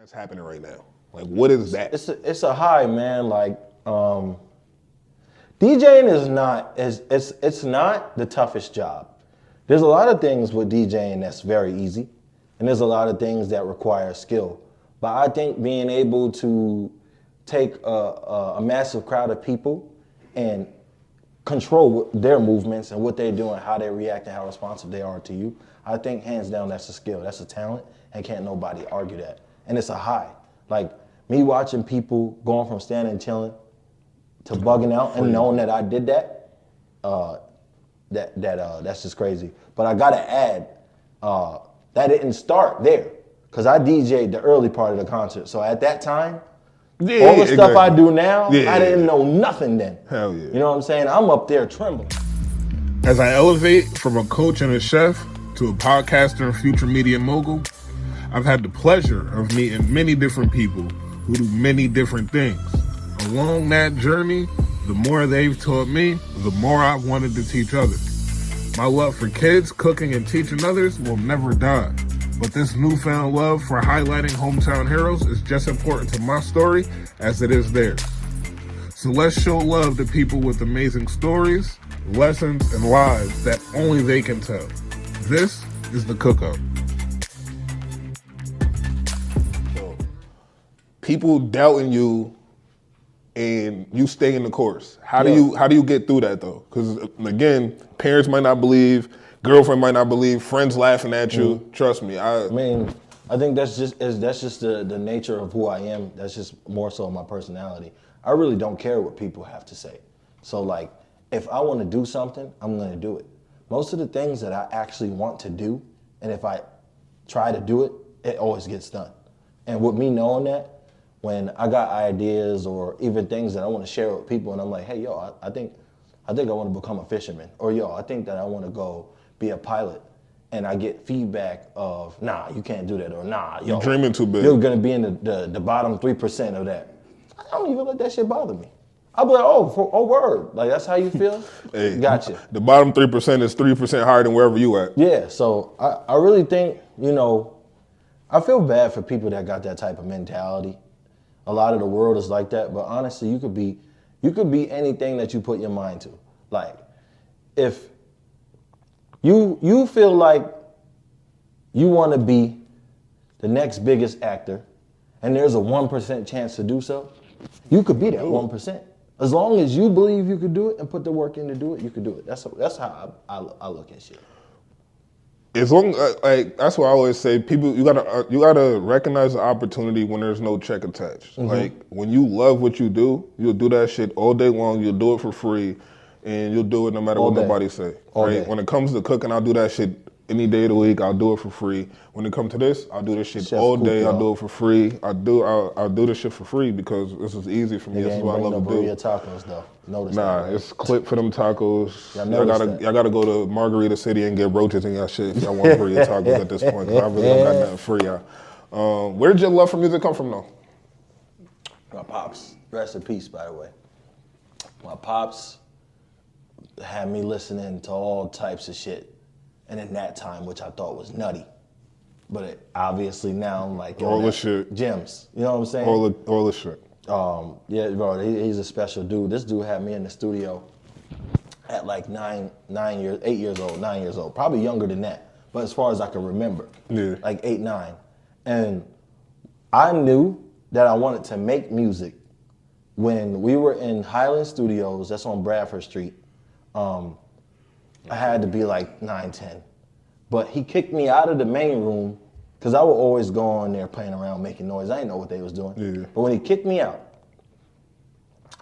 that's happening right now? Like, what is that? It's a high, man. Like, DJing is not it's not the toughest job. There's a lot of things with DJing that's very easy, and there's a lot of things that require skill. But I think being able to take a massive crowd of people and control their movements and what they're doing, how they react, and how responsive they are to you, I think hands down that's a skill, that's a talent, and can't nobody argue that. And it's a high. Like me watching people going from standing chilling to bugging out and knowing that I did that, that's just crazy. But I gotta add, that didn't start there, because I DJ'd the early part of the concert. So at that time, all the stuff I do now, I didn't know nothing then. Hell yeah. You know what I'm saying? I'm up there trembling. As I elevate from a coach and a chef to a podcaster and future media mogul, I've had the pleasure of meeting many different people who do many different things. Along that journey, the more they've taught me, the more I've wanted to teach others. My love for kids, cooking, and teaching others will never die. But this newfound love for highlighting hometown heroes is just important to my story as it is theirs. So let's show love to people with amazing stories, lessons, and lives that only they can tell. This is The Cook-Up. People doubting you and you stay in the course. How do you get through that though? Because again, parents might not believe, girlfriend might not believe, friends laughing at you. Trust me. I mean, I think that's just the nature of who I am. That's just more so my personality. I really don't care what people have to say. So like, if I want to do something, I'm going to do it. Most of the things that I actually want to do, and if I try to do it, it always gets done. And with me knowing that, when I got ideas or even things that I want to share with people, and I'm like, hey, yo, I think I want to become a fisherman, or yo, I think that I want to go be a pilot, and I get feedback of, nah, you can't do that, or nah, yo, you're dreaming too big. You're gonna be in the bottom 3% of that. I don't even let that shit bother me. I'll be like, oh, word, like that's how you feel? Hey, gotcha. The bottom 3% is 3% higher than wherever you at. Yeah, so I really think, I feel bad for people that got that type of mentality. A lot of the world is like that, but honestly, you could be anything that you put your mind to. Like, if you feel like you want to be the next biggest actor, and there's a 1% chance to do so, you could be that 1%. As long as you believe you could do it and put the work in to do it, you could do it. That's how I look at shit. As long that's why I always say, people, you gotta recognize the opportunity when there's no check attached. Mm-hmm. Like when you love what you do, you'll do that shit all day long. You'll do it for free, and you'll do it no matter what nobody say. Right? When it comes to cooking, I'll do that shit any day of the week. I'll do it for free. When it comes to this, I'll do this shit Chef all day. I'll do it for free. I'll do this shit for free because this is easy for me. This is what I love to do. Burrito tacos though. Notice nah, that, it's clip for them tacos. Y'all gotta go to Margarita City and get roaches in y'all shit if y'all want burrito tacos at this point. Cause I really don't got nothing for y'all. Where did your love for music come from though? My pops. Rest in peace, by the way. My pops had me listening to all types of shit. And in that time, which I thought was nutty. But obviously now I'm like, all the shit. Gems. You know what I'm saying? All the shit. Yeah, bro, he's a special dude. This dude had me in the studio at like 8 years old, probably younger than that. But as far as I can remember, like 8, 9. And I knew that I wanted to make music when we were in Highland Studios, that's on Bradford Street. I had to be like 9, 10. But he kicked me out of the main room because I would always go in there playing around, making noise. I didn't know what they was doing. Yeah. But when he kicked me out,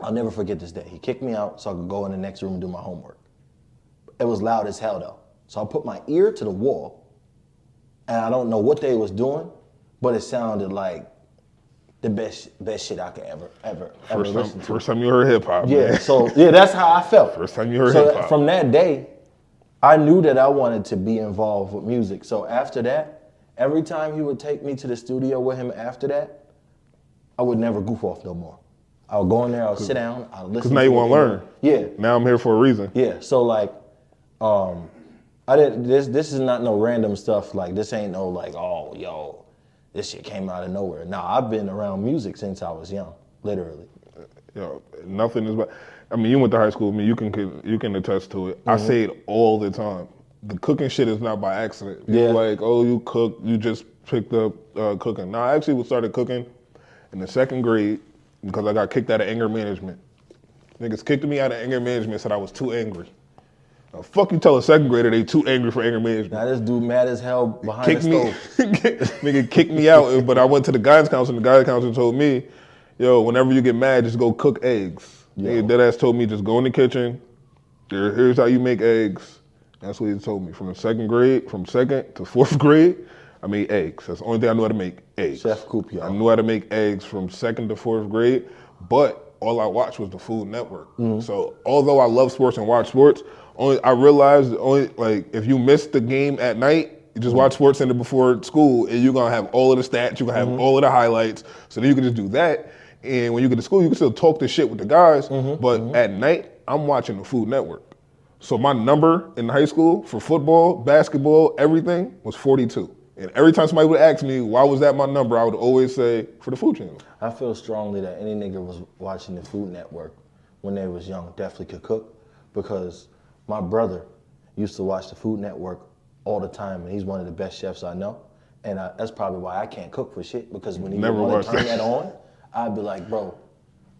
I'll never forget this day. He kicked me out so I could go in the next room and do my homework. It was loud as hell though. So I put my ear to the wall, and I don't know what they was doing, but it sounded like the best shit I could ever listen to. First time you heard hip hop. Yeah, man. so yeah, that's how I felt. First time you heard hip hop. From that day, I knew that I wanted to be involved with music. So after that, every time he would take me to the studio with him after that, I would never goof off no more. I would go in there, I would sit down, I would listen. Because now you want to learn. Yeah. Now I'm here for a reason. Yeah. So like, this is not no random stuff. Like this ain't no like, oh yo, this shit came out of nowhere. Now, I've been around music since I was young, literally. Nothing is bad. I mean, you went to high school with me. You can attest to it. I say it all the time. The cooking shit is not by accident. It's like, oh, you cook. You just picked up cooking. Now, I actually started cooking in the 2nd grade because I got kicked out of anger management. Niggas kicked me out of anger management, said I was too angry. Now, fuck you tell a 2nd grader they too angry for anger management. Now this dude mad as hell behind the stove. Nigga kicked me out, but I went to the guidance counselor, and the guidance counselor told me, yo, whenever you get mad, just go cook eggs. Dead ass told me, just go in the kitchen, here's how you make eggs. That's what he told me. From 2nd to 4th grade, I made eggs. That's the only thing I knew how to make, eggs. Chef Coop, y'all. I knew how to make eggs from 2nd to 4th grade, but all I watched was the Food Network. So although I love sports and watch sports, I realized if you miss the game at night, you just watch Sports Center before school, and you're gonna have all of the stats, you're gonna have all of the highlights. So then you can just do that. And when you get to school, you can still talk the shit with the guys, but at night, I'm watching the Food Network. So my number in high school for football, basketball, everything was 42. And every time somebody would ask me, why was that my number, I would always say, for the Food Channel. I feel strongly that any nigga was watching the Food Network when they was young definitely could cook, because my brother used to watch the Food Network all the time, and he's one of the best chefs I know. And that's probably why I can't cook for shit, because when he would turn that on, I'd be like, bro,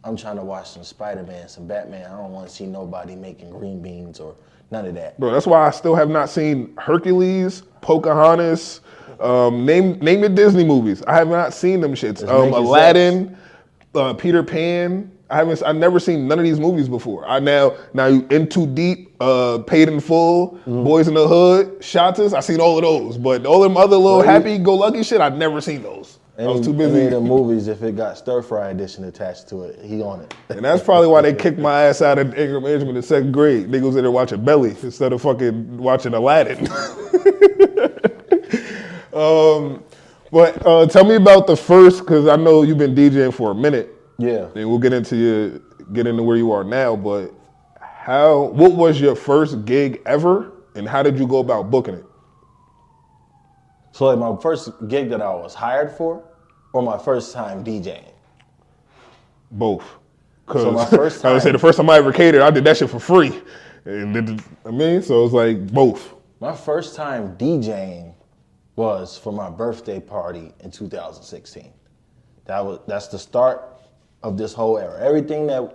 I'm trying to watch some Spider-Man, some Batman. I don't want to see nobody making green beans or none of that. Bro, that's why I still have not seen Hercules, Pocahontas, name your Disney movies. I have not seen them shits. Aladdin, Peter Pan. I've never seen none of these movies before. Now In Too Deep, Paid in Full, Boys in the Hood, Shotas. I've seen all of those, but all them other little happy-go-lucky shit, I've never seen those. I was too busy. Any of the movies, if it got stir-fry edition attached to it, he on it. And that's probably why they kicked my ass out of anger management in 2nd grade. Niggas was in there watching Belly instead of fucking watching Aladdin. But tell me about the first, because I know you've been DJing for a minute. Yeah. And we'll get into where you are now, but what was your first gig ever, and how did you go about booking it? So like my first gig that I was hired for, or my first time DJing? Both. So my first time, I would say the first time I ever catered, I did that shit for free. So it's like both. My first time DJing was for my birthday party in 2016. That's the start of this whole era. Everything that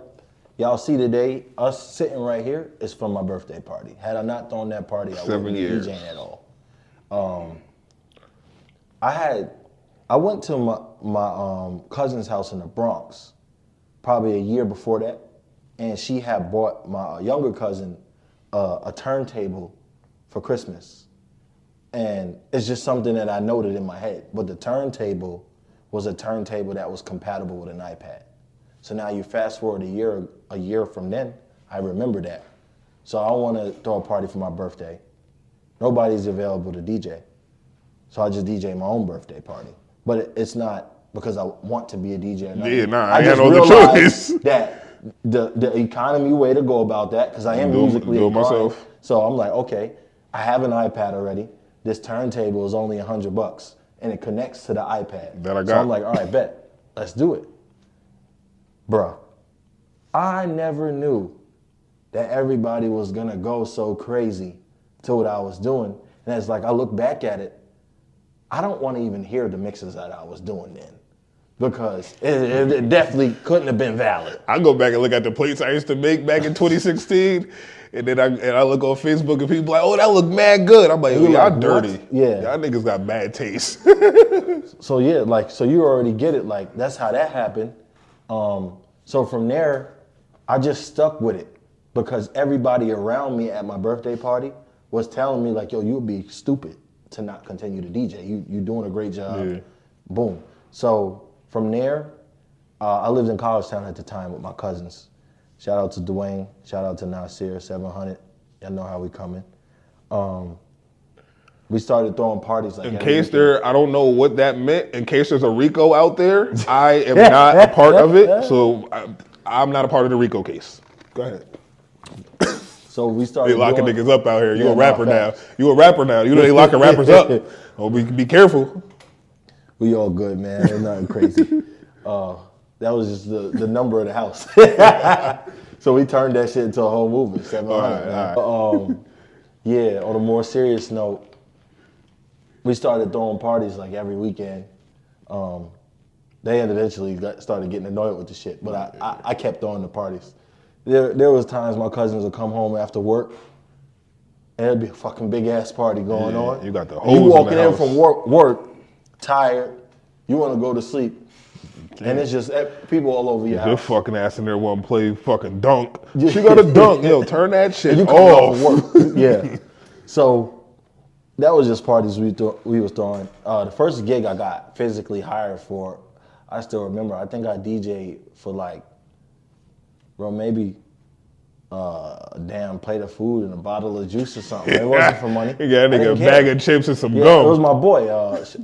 y'all see today, us sitting right here, is from my birthday party. Had I not thrown that party, I wouldn't be DJing at all. I went to my cousin's house in the Bronx, probably a year before that, and she had bought my younger cousin a turntable for Christmas. And it's just something that I noted in my head. But the turntable was a turntable that was compatible with an iPad. So now you fast forward a year from then, I remember that. So I want to throw a party for my birthday. Nobody's available to DJ. So I just DJ my own birthday party. But it's not because I want to be a DJ or nothing. I just had no other choice. That the economy way to go about that, because I am musically inclined. Myself. So I'm like, okay, I have an iPad already. This turntable is only $100 and it connects to the iPad. That I got. So I'm like, all right, bet, let's do it. Bruh, I never knew that everybody was gonna go so crazy to what I was doing. And it's like, I look back at it, I don't want to even hear the mixes that I was doing then, because it definitely couldn't have been valid. I go back and look at the plates I used to make back in 2016, and then I look on Facebook and people like, oh, that look mad good. I'm like, y'all dirty. What? Yeah. Y'all niggas got bad taste. So yeah, so you already get it. Like, that's how that happened. So from there, I just stuck with it, because everybody around me at my birthday party was telling me like, yo, you would be stupid to not continue to DJ. You're doing a great job. Yeah. Boom. So from there, I lived in College Town at the time with my cousins. Shout out to Dwayne. Shout out to Nasir, 700. Y'all know how we coming. We started throwing parties like in case I don't know what that meant. In case there's a RICO out there, I am not a part of it. So I'm not a part of the RICO case. Go ahead. So we started they locking niggas up out here. You a rapper now. You a rapper now. You know they locking rappers up. Oh, be careful. We all good, man. There's nothing crazy. That was just the number of the house. So we turned that shit into a whole movement, 700, man. Yeah, on a more serious note, we started throwing parties like every weekend. They eventually started getting annoyed with the shit, but I kept throwing the parties. There was times my cousins would come home after work, and there'd be a fucking big ass party going on. You got the whole. You walking in house. from work, tired. You want to go to sleep, and it's just people all over your house. Your fucking ass in there want to play fucking dunk. She got a dunk. Yo, turn that shit you off. Work. Yeah. So that was just parties we was throwing. The first gig I got physically hired for, I still remember. I think I DJ'd for like, bro, maybe a damn plate of food and a bottle of juice or something. It wasn't for money. You got a nigga a bag of chips and some gum. It was my boy.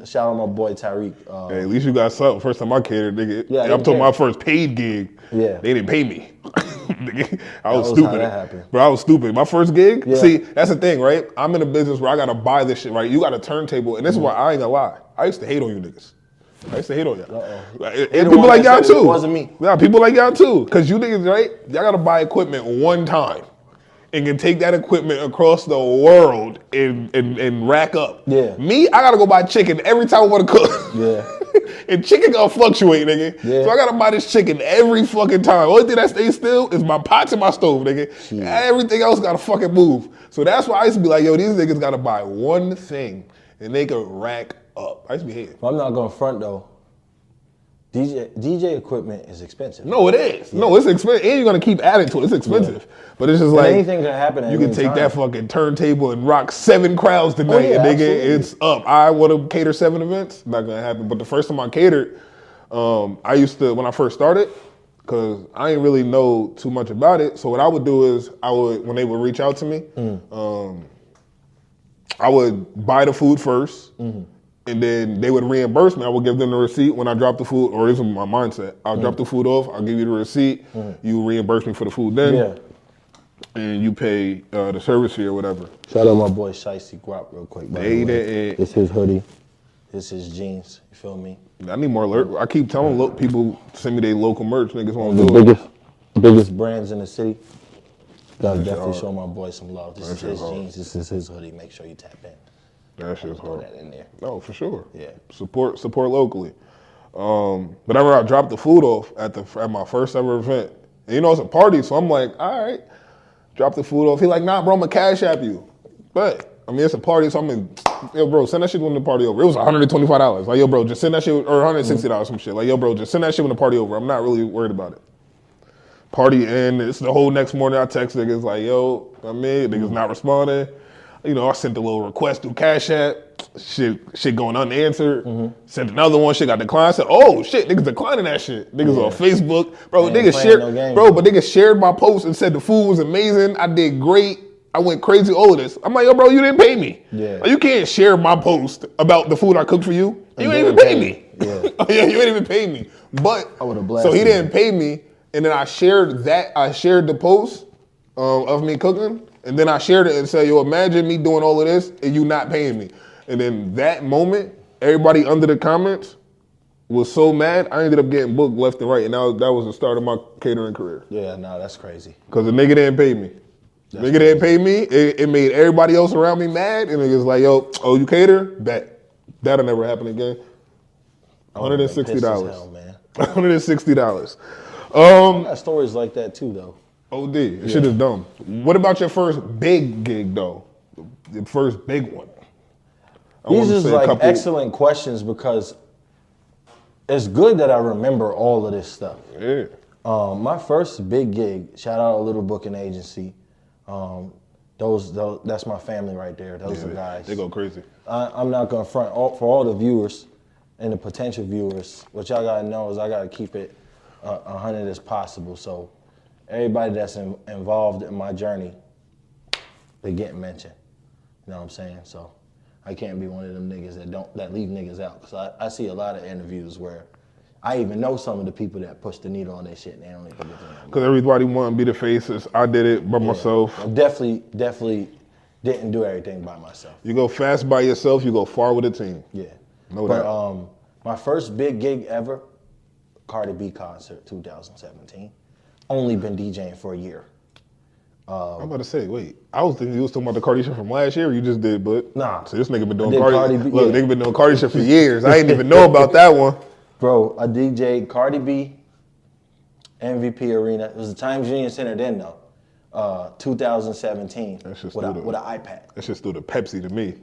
Shout out my boy Tariq. Hey, at least you got something. First time I catered, nigga. Yeah, I'm talking my first paid gig. Yeah. They didn't pay me. I was How stupid. that happened. Bro, I was stupid. My first gig, Yeah. see, that's the thing, right? I'm in a business where I gotta buy this shit, right? You got a turntable, and this is why I ain't gonna lie. I used to hate on you niggas. I used to hate on y'all. And people like y'all too. It wasn't me. Yeah, people like y'all too. Cause you niggas, right? Y'all gotta buy equipment one time and can take that equipment across the world and rack up. Yeah. Me, I gotta go buy chicken every time I wanna cook. Yeah. And chicken gonna fluctuate, nigga. Yeah. So I gotta buy this chicken every fucking time. Only thing that stays still is my pots and my stove, nigga. Shit. Everything else gotta fucking move. So that's why I used to be like, yo, these niggas gotta buy one thing and they can rack up. I used to be hating. I'm not going front though. DJ equipment is expensive. No, it is. Yeah. No, it's expensive. And you're gonna keep adding to it. It's expensive. Yeah. But it's just like anything can happen at you can take that fucking turntable and rock 7 crowds tonight, and nigga, it's up. I want to cater 7 events. Not gonna happen. But the first time I catered, I used to, when I first started, because I didn't really know too much about it. So what I would do is when they would reach out to me, I would buy the food first. And then they would reimburse me. I would give them the receipt when I drop the food, or this is my mindset. I'll drop the food off, I'll give you the receipt, you reimburse me for the food then, and you pay the service fee or whatever. Shout out my boy Shicey Guap real quick. This is his hoodie, this is jeans, you feel me? I need more alert. I keep telling people, send me their local merch, niggas won't do it. Biggest brands in the city. Gotta definitely show my boy some love. This is his jeans, this is his hoodie, make sure you tap in. That shit's hard. That in there. No, for sure. Yeah. Support locally. But I remember I dropped the food off at my first ever event. And you know, it's a party, so I'm like, all right, drop the food off. He like, nah, bro, I'm gonna cash app you. But I mean, it's a party, so I'm in, yo, bro, send that shit when the party over. It was $125. Like, yo, bro, just send that shit, or $160, some shit. Like, yo, bro, just send that shit when the party over. I'm not really worried about it. Party in, it's the whole next morning. I text niggas like, yo, niggas not responding. You know, I sent a little request through Cash App, shit going unanswered. Sent another one, shit got declined. I said, oh shit, niggas declining that shit. Niggas on Facebook, bro. Niggas shared, but niggas shared my post and said the food was amazing. I did great. I went crazy. All of this. I'm like, yo, bro, you didn't pay me. Yeah. Like, you can't share my post about the food I cooked for you. You ain't even pay me. Yeah. Yeah, you ain't even pay me. But I would have blasted. So he didn't pay me, and then I shared the post of me cooking. And then I shared it and said, yo, imagine me doing all of this and you not paying me. And then that moment, everybody under the comments was so mad, I ended up getting booked left and right. And that was the start of my catering career. Yeah, no, that's crazy. Because the nigga didn't pay me. Nigga didn't pay me. It made everybody else around me mad. And it was like, yo, oh, you cater? Bet. That'll never happen again. $160. Hell, man. $160. I got stories like that too, though. OD, shit is dumb. What about your first big gig though? The first big one. These is like excellent questions because it's good that I remember all of this stuff. Yeah. My first big gig, shout out a little booking agency. That's my family right there. Those are guys. They go crazy. I'm not gonna front for all the viewers and the potential viewers. What y'all gotta know is I gotta keep it 100 as possible. So. Everybody that's involved in my journey, they get mentioned. You know what I'm saying? So I can't be one of them niggas that leave niggas out. Cause I see a lot of interviews where I even know some of the people that push the needle on their shit and they don't even get to know. Cause everybody want to be the faces. I did it by myself. I definitely didn't do everything by myself. You go fast by yourself, you go far with a team. Yeah. Know that. My first big gig ever, Cardi B concert, 2017. Only been DJing for a year. I'm about to say, wait. I was thinking you was talking about the Cardi shit from last year. Or you just did, but Nah. So this nigga been doing did Cardi. Cardi B, Look, yeah. nigga been doing Cardi shit for years. I didn't even know about that one. Bro, I DJ'd Cardi B, MVP Arena. It was the Times Union Center then though. 2017 with an iPad. That shit still the Pepsi to me.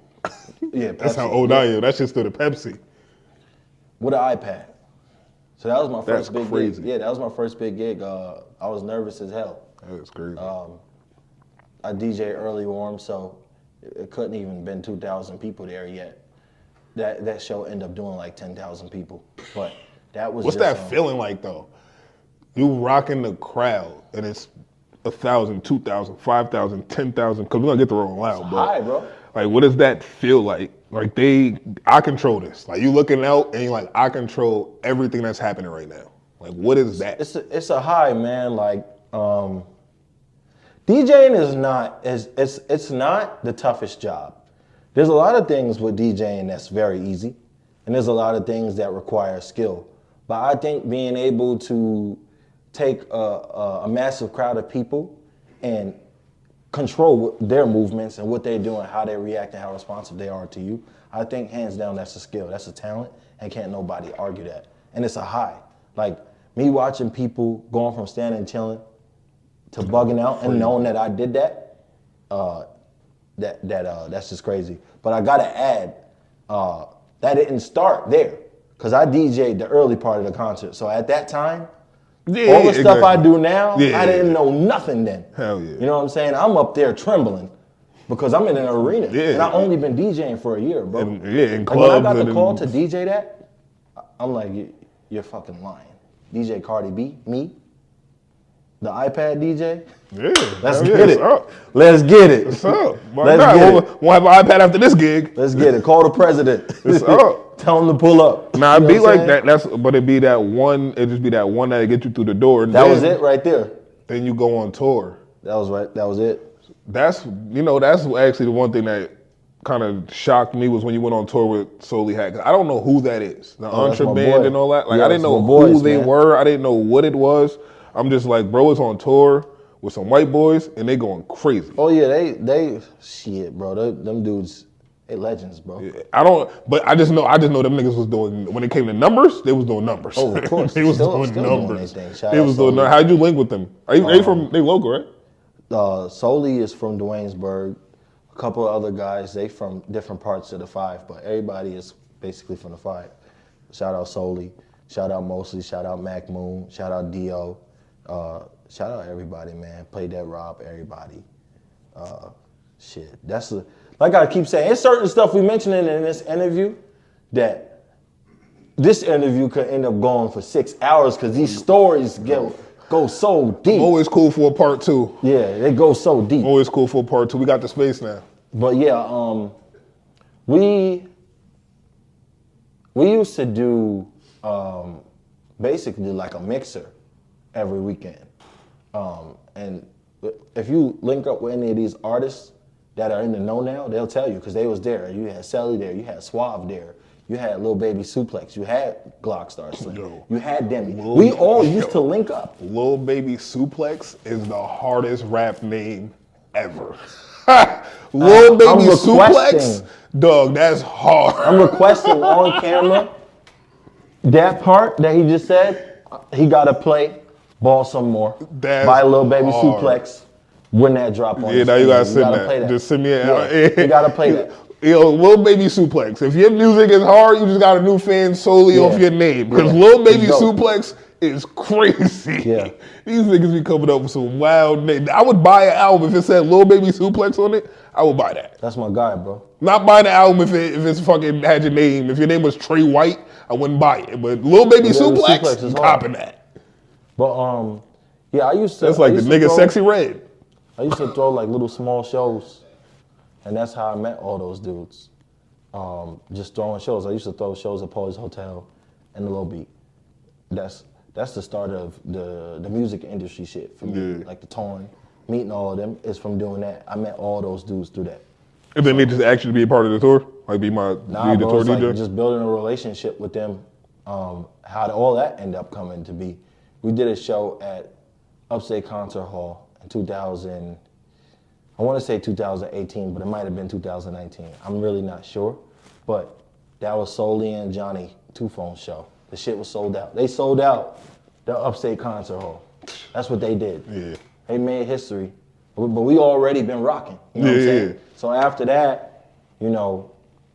Yeah, That's Pepsi, how old I am. That shit still the Pepsi. With an iPad. So that was my first That's big crazy. gig. Yeah, that was my first big gig. I was nervous as hell. That's crazy. I DJ early warm, so it couldn't even been 2,000 people there yet. That show ended up doing like 10,000 people. But that was What's just, that feeling like though? You rocking the crowd and it's 1,000, 2,000, 5,000, 10,000. Because we're gonna get the rolling loud, but high, bro. like, what does that feel like? Like I control this. Like you looking out and you're like, I control everything that's happening right now. Like, what is that? It's a high, man. Like DJing is not it's not the toughest job. There's a lot of things with DJing that's very easy, and there's a lot of things that require skill. But I think being able to take a massive crowd of people and control their movements and what they're doing, how they react, and how responsive they are to you, I think hands down that's a skill, that's a talent, and can't nobody argue that. And it's a high. Like me watching people going from standing chilling to bugging out and knowing that I did that, that's just crazy. But I gotta add, that didn't start there, because I DJ'd the early part of the concert. So at that time, all the stuff I do now, I didn't know nothing then. Hell yeah. You know what I'm saying? I'm up there trembling because I'm in an arena. Yeah. And I only been DJing for a year, bro. In Like clubs. when I got the call to DJ that, I'm like, you're fucking lying. DJ Cardi B, me, the iPad DJ. Yeah. Let's yeah, get it. Up. Let's get it. What's up? Let's get it. We'll have an iPad after this gig. Let's get it. Call the president. It's up. Tell him to pull up. Nah, You know it'd be what I'm like saying? that. But it'd be that one. It'd just be that one that get you through the door. And That was it right there. Then you go on tour. That was right. That was it. That's actually the one thing that kind of shocked me was when you went on tour with Solely Hat. 'Cause I don't know who that is. The that's Entre my band boy. and all that. Like Yeah, I didn't that's know my who boys, they man. were. I didn't know what it was. I'm just like, bro, it's on tour with some white boys and they going crazy. Oh yeah, they shit, bro. Them dudes, they legends, bro. I just know them niggas was doing, when it came to numbers, they was doing numbers. Oh, of course. They was Still doing doing numbers. their thing. Shout They out was doing Solely. How'd you link with them? Are you from, they local, right? Solely is from Dwaynesburg. A couple of other guys, they from different parts of the 5, but everybody is basically from the 5. Shout out Solely, shout out Mosley, shout out Mac Moon, shout out Dio, shout out everybody, man. Play That Rob, everybody. Shit, like I keep saying, it's certain stuff we mentioning in this interview that this interview could end up going for 6 hours because these stories go so deep. Always cool for a part 2. Yeah, they go so deep. Always cool for a part 2. We got the space now. But yeah, we used to do basically like a mixer every weekend. And if you link up with any of these artists that are in the know now, they'll tell you because they was there. You had Sally there, you had Suave there, you had Lil Baby Suplex, you had Glockstar Slim, you had Demi. We all used to link up. Lil Baby Suplex is the hardest rap name ever. Lil Baby Suplex, dog, that's hard. I'm requesting on camera that part that he just said. He gotta play Ball Some More by Lil Baby hard. Suplex when that drop on. Yeah, now you gotta send that. Play that. Just send me a. Yeah, you gotta play that. Yo, Lil Baby Suplex. If your music is hard, you just got a new fan solely off your name. Because Lil Baby Suplex is crazy. Yeah. These niggas be coming up with some wild names. I would buy an album if it said Lil Baby Suplex on it. I would buy that. That's my guy, bro. Not buying the album if it's fucking had your name. If your name was Trey White, I wouldn't buy it. But Lil Baby Suplex, is copping that. But yeah, I used to. That's like the nigga Sexy Red. I used to throw like little small shows, and that's how I met all those dudes. Just throwing shows. I used to throw shows at Paul's Hotel and the Low Beat. That's the start of the music industry shit for me. Like the touring, meeting all of them is from doing that. I met all those dudes through that. And then they just asked you to be a part of the tour? Like be the Nah, tour bro, it's DJ? like just building a relationship with them How did all that end up coming to be? We did a show at Upstate Concert Hall in 2000. I want to say 2018, but it might have been 2019. I'm really not sure. But that was Solely and Johnny Two-Phone show. The shit was sold out. They sold out the Upstate Concert Hall. That's what they did. Yeah. They made history. But we already been rocking. You know what I'm saying? Yeah. So after that, you know,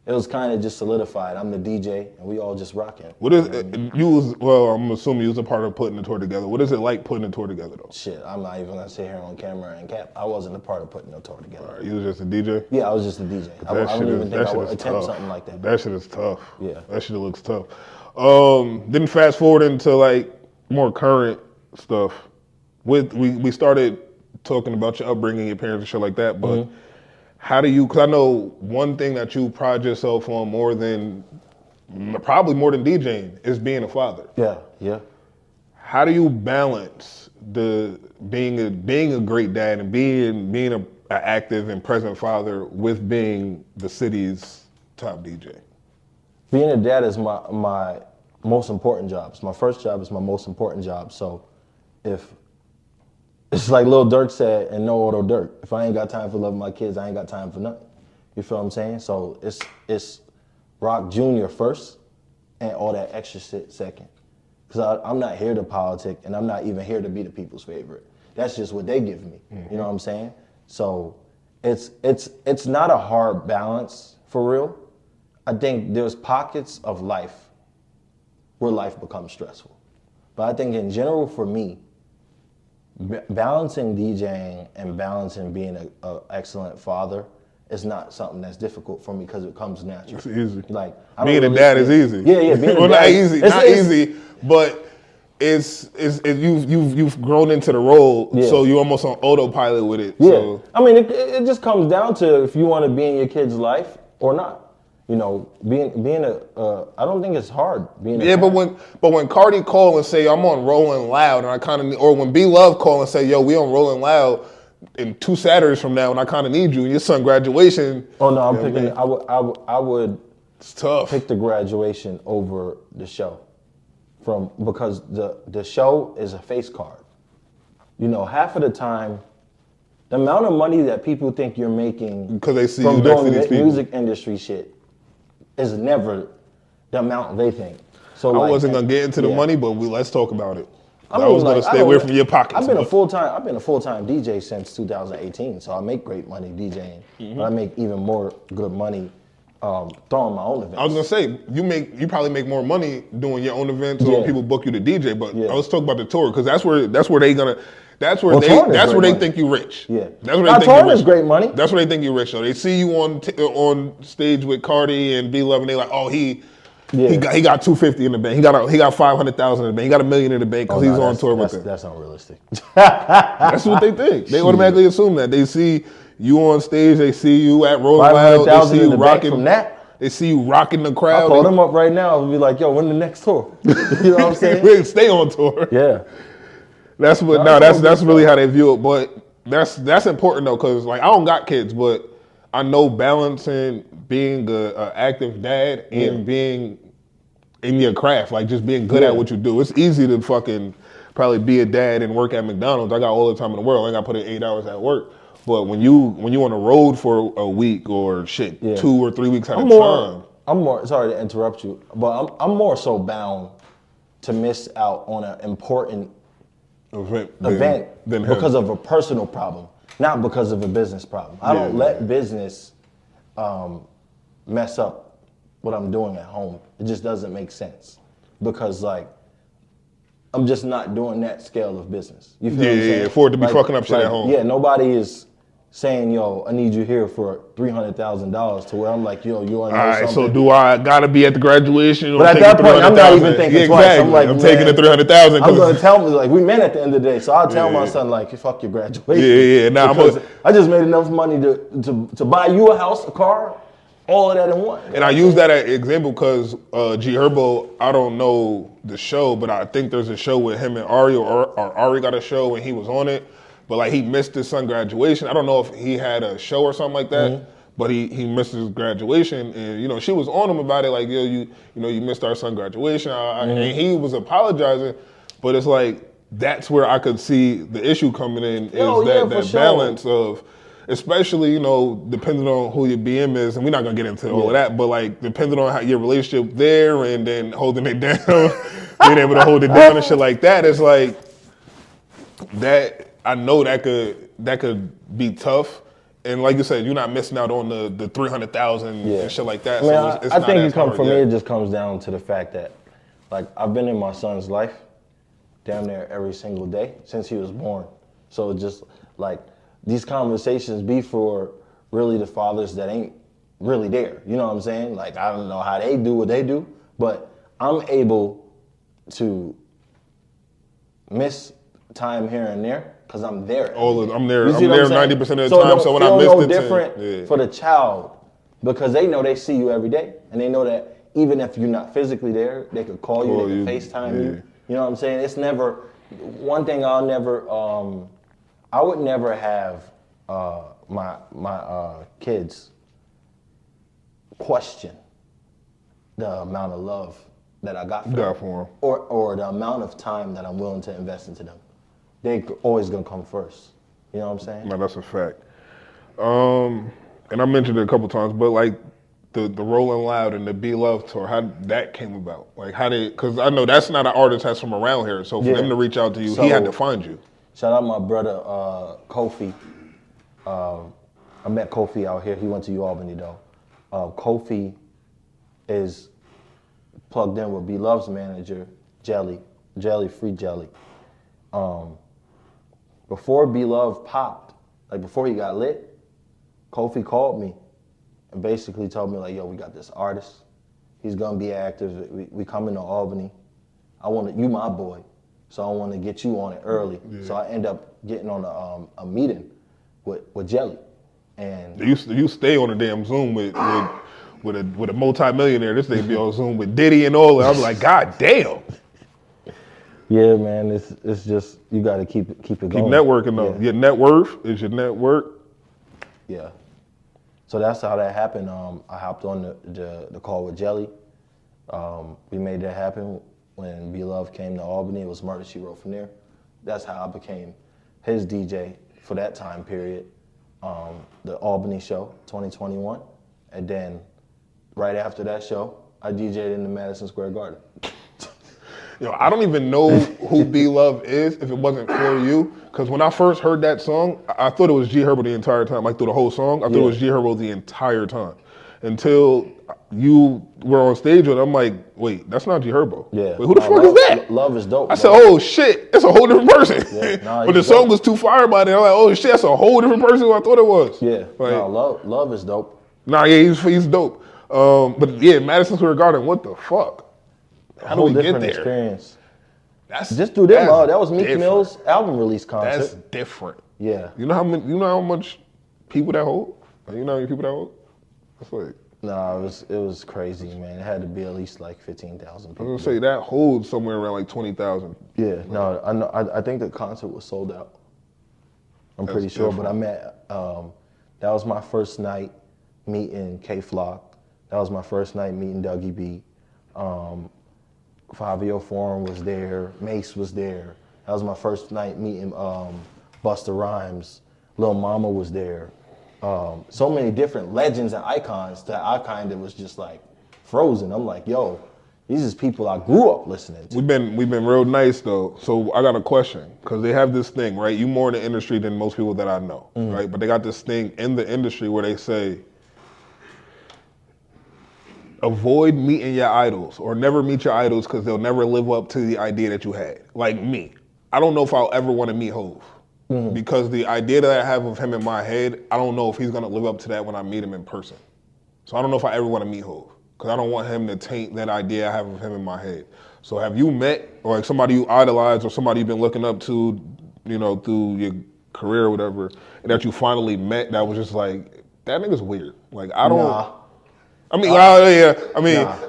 it was kind of just solidified. I'm the DJ, and we all just rocking. What is I'm assuming you was a part of putting the tour together. What is it like putting the tour together, though? Shit, I'm not even gonna sit here on camera and cap. I wasn't a part of putting the tour together. You was just a DJ? Yeah, I was just a DJ. I don't even think I would attempt something like that. That shit is tough. Yeah. That shit looks tough. Then fast forward into like more current stuff. We started talking about your upbringing, your parents and shit like that, but how do you, because I know one thing that you pride yourself on probably more than DJing is being a father. Yeah. How do you balance being a great dad and being an active and present father with being the city's top DJ? Being a dad is my most important job. It's my first job, it's my most important job. So it's like Lil Durk said, and no Auto Durk. If I ain't got time for loving my kids, I ain't got time for nothing. You feel what I'm saying? So it's Rock Jr. first, and all that extra shit second. Because I'm not here to politic, and I'm not even here to be the people's favorite. That's just what they give me. You know what I'm saying? So it's not a hard balance for real. I think there's pockets of life where life becomes stressful. But I think in general for me, balancing DJing and balancing being an excellent father is not something that's difficult for me because it comes natural. It's easy. Like being a dad is easy. Yeah. Being well, a dad, not easy, but you've grown into the role, so you're almost on autopilot with it. Yeah, So. I mean, it just comes down to if you want to be in your kid's life or not. You know, I don't think it's hard being a Yeah, parent. but when Cardi call and say I'm on Rolling Loud, and or when B Love call and say, yo, we on Rolling Loud in 2 Saturdays from now, and I kind of need you, and your son graduation. Oh no, I'm picking. I would. It's tough. Pick the graduation over the show, because the show is a face card. You know, half of the time, the amount of money that people think you're making because they see from you next to doing these people. music industry shit is never the amount they think. So I wasn't gonna get into the money, but let's talk about it. I mean, was gonna stay away from your pockets. I've been a full time DJ since 2018, so I make great money DJing, but I make even more good money throwing my own events. I was gonna say you probably make more money doing your own events or when people book you to DJ, but I was talking about the tour because that's where they think you rich. Yeah, that's where they think touring you rich. is great money. That's where they think you rich. So they see you on stage with Cardi and B Love, and they like, oh he got 250 in the bank. He got 500,000 in the bank. He got $1 million in the bank because he's on tour with them. That's unrealistic. That's what they think. They automatically assume that. They see you on stage. They see you at Rolling Loud. They see you rocking from that. They see you rocking the crowd. I'll call them up right now and be like, yo, when the next tour? You know what I'm saying? Stay on tour. Yeah. That's really how they view it. But that's important though, because like I don't got kids, but I know balancing being an active dad and being in your craft, like just being good at what you do. It's easy to fucking probably be a dad and work at McDonald's. I got all the time in the world. I got to put in 8 hours at work. But when you on the road for a week or 2 or 3 weeks at a time. I'm more sorry to interrupt you, but I'm more so bound to miss out on an important event because of a personal problem, not because of a business problem. I don't let business mess up what I'm doing at home. It just doesn't make sense because like I'm just not doing that scale of business. You feel what I'm saying? For it to be fucking up shit at home. Yeah, nobody is saying, yo, I need you here for $300,000 to where I'm like, yo, you want to know something? So do I gotta be at the graduation? But at that point, I'm not even thinking twice. Exactly. I'm like, I'm taking the $300,000. I'm gonna tell me like we men at the end of the day, so I'll tell my son like, fuck your graduation. Nah, I just made enough money to buy you a house, a car, all of that in one. And I use that as an example because G Herbo, I don't know the show, but I think there's a show with him and Ari, or Ari got a show and he was on it. But like he missed his son's graduation. I don't know if he had a show or something like that. but he missed his graduation, and you know she was on him about it, like yo, you missed our son graduation, and he was apologizing, but it's like that's where I could see the issue coming in that sure. balance of, especially depending on who your BM is, and we're not gonna get into all of that, but like depending on how your relationship there, and then holding it down, being able to hold it down and shit like that, it's like that. I know that could be tough. And like you said, you're not missing out on the 300,000 and shit like that. I mean, so it's I not think as hard for me, yet. it just comes down to the fact that, like, I've been in my son's life damn near every single day since he was born. So just like these conversations be for really the fathers that ain't really there. You know what I'm saying? Like, I don't know how they do what they do, but I'm able to miss time here and there because I'm there. I'm there. You see I'm what there I'm 90% of the time. So when I feel missed no it, different for the child because they know they see you every day, and they know that even if you're not physically there, they could call you, they could FaceTime you. You know what I'm saying? It's never one thing. I would never have my kids question the amount of love that I got for them, or the amount of time that I'm willing to invest into them. They always gonna come first. You know what I'm saying? No, that's a fact. And I mentioned it a couple times, but like the Rolling Loud and the Be Love tour, how that came about? Like because I know that's not an artist that's from around here. So for him to reach out to you, he had to find you. Shout out my brother Kofi. I met Kofi out here. He went to Albany though. Kofi is plugged in with Be Love's manager, Free Jelly. Before Be Love popped, like before he got lit, Kofi called me and basically told me like, yo, we got this artist. He's gonna be active. We coming to Albany. You my boy. So I want to get you on it early. Yeah. So I end up getting on a meeting with Jelly. And you stay on a damn Zoom with a multi-millionaire. This nigga be on Zoom with Diddy and all that. I'm like, God damn. Yeah, man, it's just you got to keep it going. Keep networking though. Yeah. Your net worth is your network. Yeah. So that's how that happened. I hopped on the call with Jelly. We made that happen when Be Love came to Albany. It was Murder She Wrote from there. That's how I became his DJ for that time period. The Albany show, 2021, and then right after that show, I DJ'd in the Madison Square Garden. Yo, I don't even know who Be Love is if it wasn't for you. Because when I first heard that song, I thought it was G Herbo the entire time. Like through the whole song, I thought it was G Herbo the entire time. Until you were on stage with it, I'm like, wait, that's not G Herbo. Yeah. Wait, who the fuck is that? Love is dope. I said, oh shit, it's a whole different person. Yeah, but the song was too fire by it. I'm like, oh shit, that's a whole different person who I thought it was. Yeah. Like, Love is dope. Nah, yeah, he's dope. But yeah, Madison Square Garden, what the fuck? How do we get there? Experience. That was Meek Mill's album release concert. That's different. Yeah. You know how much people that hold? Like, you know how many people that hold? That's like. Nah, it was crazy, man. It had to be at least like 15,000 people. I was gonna say that holds somewhere around like 20,000. Yeah. No, I know. I think the concert was sold out. I'm pretty sure, but I met. That was my first night meeting K Flock. That was my first night meeting Dougie B. Fabio Foreign was there. Mace was there. That was my first night meeting Busta Rhymes. Lil Mama was there. So many different legends and icons that I kind of was just like frozen. I'm like, yo, these is people I grew up listening to. We've been real nice though. So I got a question because they have this thing, right? You more in the industry than most people that I know, right? But they got this thing in the industry where they say, avoid meeting your idols or never meet your idols because they'll never live up to the idea that you had. Like me, I don't know if I'll ever want to meet Hov because the idea that I have of him in my head, I don't know if he's gonna live up to that when I meet him in person. So I don't know if I ever want to meet Hov because I don't want him to taint that idea I have of him in my head. So have you met or like somebody you idolize or somebody you've been looking up to, through your career or whatever, and that you finally met that was just like, that nigga's weird. Like I don't. Nah. I mean,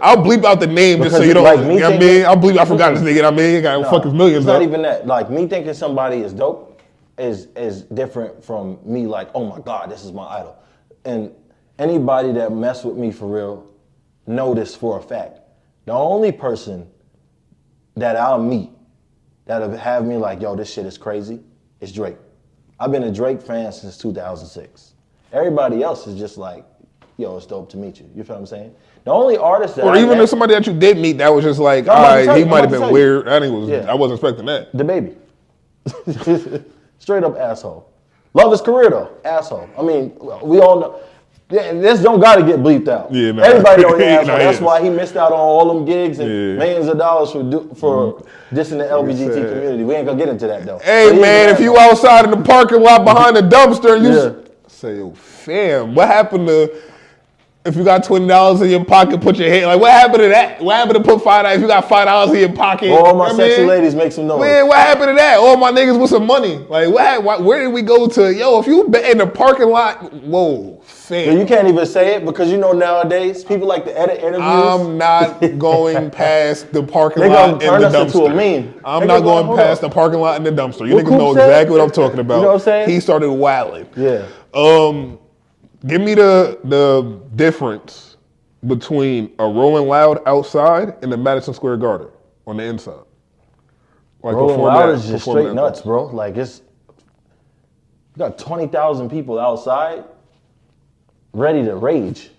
I'll bleep out the name because just so you don't. Like I forgot this nigga. He got fuck his millions. It's not even that. Like me thinking somebody is dope is different from me. Like, oh my God, this is my idol. And anybody that mess with me for real know this for a fact. The only person that I'll meet that'll have me like, yo, this shit is crazy, is Drake. I've been a Drake fan since 2006. Everybody else is just like, yo, it's dope to meet you. You feel what I'm saying? The only artist that or even if somebody that you did meet that was just like, all right, he might have been weird. I wasn't expecting that. The Baby. Straight up asshole. Love his career though, asshole. I mean, we all know. This don't gotta get bleeped out. Yeah, nah. Everybody know the asshole. That's why he missed out on all them gigs and millions of dollars for dissing the LGBT community. We ain't gonna get into that though. Hey man, if you outside in the parking lot behind the dumpster and you say, yo, fam, what happened to if you got $20 in your pocket, put your hand, like what happened to that? What happened to put $5 if you got $5 in your pocket? All my sexy ladies make some noise. Man, what happened to that? All my niggas with some money. Like where did we go to? Yo, if you in the parking lot, whoa, fam. You can't even say it because you know nowadays people like to edit interviews. I'm not going past the parking lot in the dumpster. Into a meme. I'm not going past the parking lot in the dumpster. You niggas know exactly what I'm talking about. You know what I'm saying? He started wilding. Yeah. Give me the difference between a Rolling Loud outside and the Madison Square Garden on the inside. Like Rolling Loud is just straight nuts, bro. Like you got 20,000 people outside ready to rage.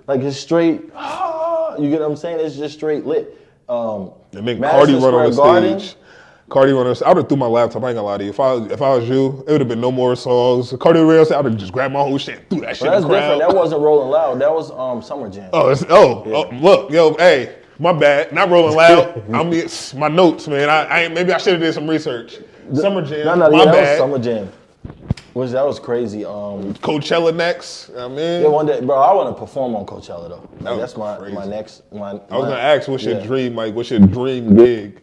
Like it's straight, you get what I'm saying? It's just straight lit. And then Cardi run on the stage. Cardi run on the stage. I would have threw my laptop, I ain't gonna lie to you. If I was you, it would have been no more songs. Cardi ran on the stage, I would have just grabbed my whole shit and threw that shit in the crowd. That's different. That wasn't Rolling Loud. That was Summer Jam. Look, yo, hey, my bad. Not Rolling Loud. My notes, man. Maybe I should have did some research. Summer Jam. My bad. That was Summer Jam. That was crazy. Coachella next. Yeah, one day, bro. I want to perform on Coachella though. Like, that's my next. I was gonna ask, what's your dream? Like, what's your dream gig?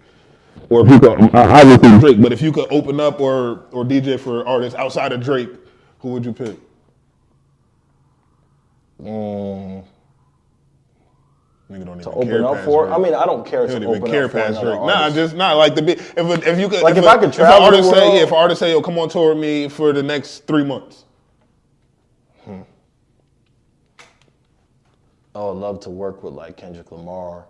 Or if you could, obviously Drake, but if you could open up or DJ for artists outside of Drake, who would you pick? Nigga don't even open up for? Drake. I mean, I don't care to open up for another artist. Nah, just not like the big. If you could, like if I could travel the world. If an artist say, yo, come on tour with me for the next 3 months. I would love to work with like Kendrick Lamar.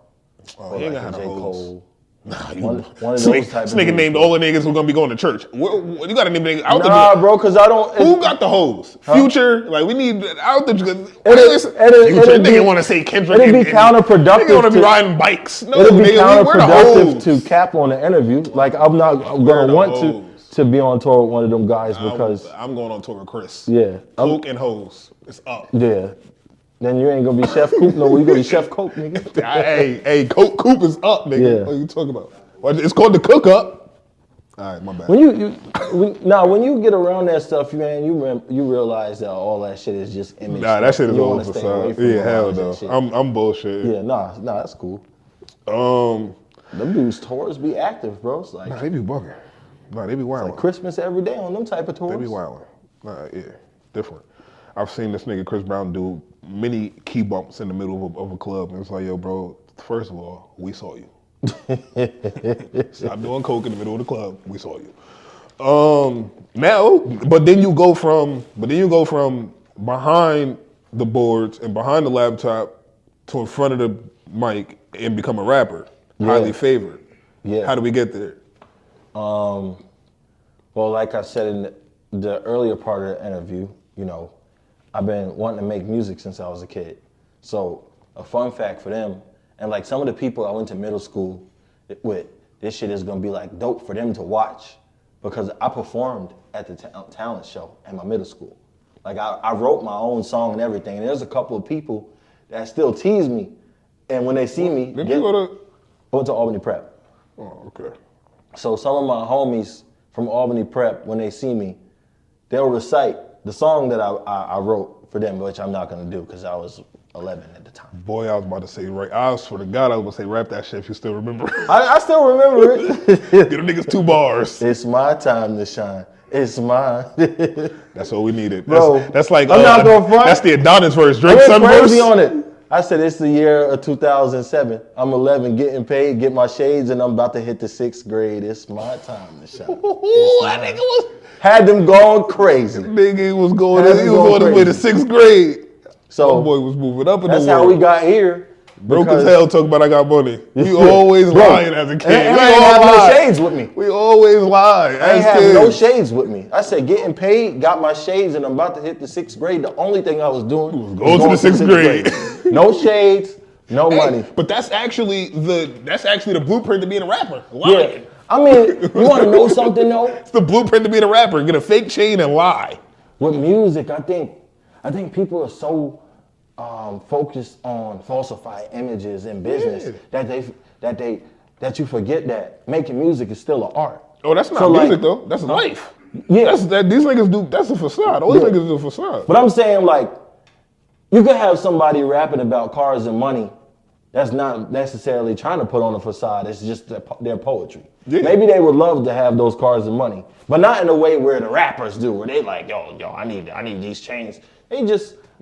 Or like J. Cole. Nah, one of those type of nigga named all the niggas who gonna be going to church. You got to name niggas. Nah, bro, because I don't. Who got the hoes? Future? Like we need. I don't think Future. Nigga want to say Kendrick. It'd be counterproductive. Nigga want to be riding bikes. No, it'd be counterproductive to cap on the interview. Like I'm not gonna want to be on tour with one of them guys because I'm going on tour with Chris. Yeah, Coke and hoes. It's up. Yeah. Then you ain't gonna be Chef Coop no more. You gonna be Chef Coke, nigga. hey, Coop is up, nigga. Yeah. What are you talking about? Well, it's called the Cook Up. All right, my bad. When you get around that stuff, man, you realize that all that shit is just image. Nah, that shit is all facade. Yeah, hell no. I'm bullshit. Yeah, nah, that's cool. Them dudes tours be active, bro. It's like they be bugging. Nah, they be wilding. Like Christmas every day on them type of tours. They be wilding. Nah, yeah, different. I've seen this nigga Chris Brown do many key bumps in the middle of a club, and it's like, yo, bro. First of all, we saw you. Stop doing coke in the middle of the club. We saw you. But then you go from behind the boards and behind the laptop to in front of the mic and become a rapper, highly favored. Yeah. How do we get there? Well, like I said in the earlier part of the interview, you know, I've been wanting to make music since I was a kid. So a fun fact for them, and like some of the people I went to middle school with, this shit is gonna be like dope for them to watch because I performed at the talent show at my middle school. Like I wrote my own song and everything. And there's a couple of people that still tease me. And when they see me, you go to? I went to Albany Prep. Oh, okay. So some of my homies from Albany Prep, when they see me, they'll recite the song that I wrote for them, which I'm not gonna do because I was 11 at the time. Boy, I was about to say, I swear to God, I was gonna say rap that shit if you still remember. I still remember it. Get them niggas 2 bars. It's my time to shine. It's mine. That's what we needed. Bro, that's like, I'm not going front. That's the Adonis verse. Drake Sun verse. Crazy on it. I said, it's the year of 2007. I'm 11, getting paid, get my shades, and I'm about to hit the 6th grade. It's my time to shine. That nigga was... Had them going crazy. Nigga was going his way to 6th grade. So my boy was moving up in the world. That's how we got here. Broke as hell talking about I got money. We always lying as a kid. And I ain't have no shades with me. We always lie I ain't have no shades with me. I said getting paid, got my shades, and I'm about to hit the 6th grade. The only thing I was doing was going to the 6th grade. No shades, no money. But that's actually the blueprint to being a rapper. Lying. Yeah. I mean, you want to know something though? It's the blueprint to being a rapper. Get a fake chain and lie. With music, I think people are so focused on falsified images in business that you forget that making music is still an art. Oh, that's not music though. That's life. Yeah, these niggas do. That's a facade. All these niggas do a facade. But I'm saying like, you could have somebody rapping about cars and money. That's not necessarily trying to put on a facade. It's just their poetry. Yeah. Maybe they would love to have those cars and money, but not in a way where the rappers do, where they like, yo, I need these chains.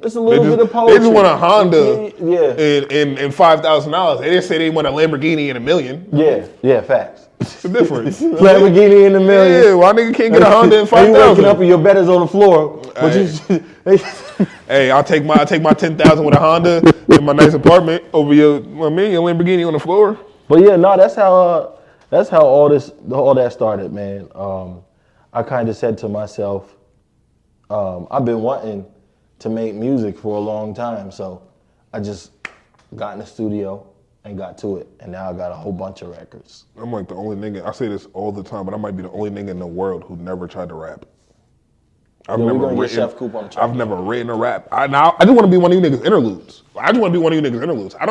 It's a little bit of poetry. They just want a Honda and $5,000. They didn't say they want a Lamborghini and $1 million. Yeah, facts. It's the difference. Lamborghini and $1 million. Yeah, why nigga can't get a Honda and $5,000? You waking up and your bed is on the floor. Hey, I'll take my $10,000 with a Honda in my nice apartment over your Lamborghini on the floor. But yeah, no, that's how all that started, man. I kind of said to myself, I've been wanting to make music for a long time, so I just got in the studio and got to it, and now I got a whole bunch of records. I'm like the only nigga, I say this all the time, but I might be the only nigga in the world who never tried to rap. I've never written a rap. I just want to be one of you niggas interludes. I don't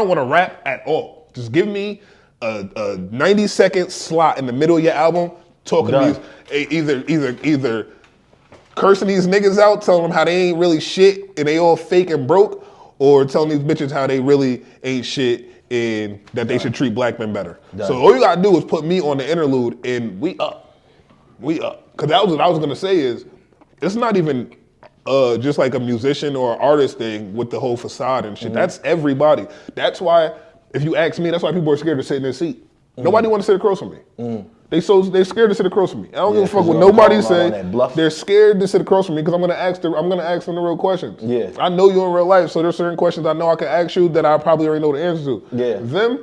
want to rap at all. Just give me a 90-second slot in the middle of your album talking to these either cursing these niggas out, telling them how they ain't really shit and they all fake and broke, or telling these bitches how they really ain't shit and that they should treat black men better. So all you gotta do is put me on the interlude and we up. Cause that was what I was gonna say is, it's not even just like a musician or artist thing with the whole facade and shit. Mm-hmm. That's everybody. That's why, if you ask me, that's why people are scared to sit in their seat. Mm-hmm. Nobody want to sit across from me. Mm-hmm. They scared to sit across from me. I don't give a fuck what nobody say. They're scared to sit across from me because I'm gonna ask them the real questions. Yeah. I know you in real life, so there's certain questions I know I can ask you that I probably already know the answer to. Yeah. Them,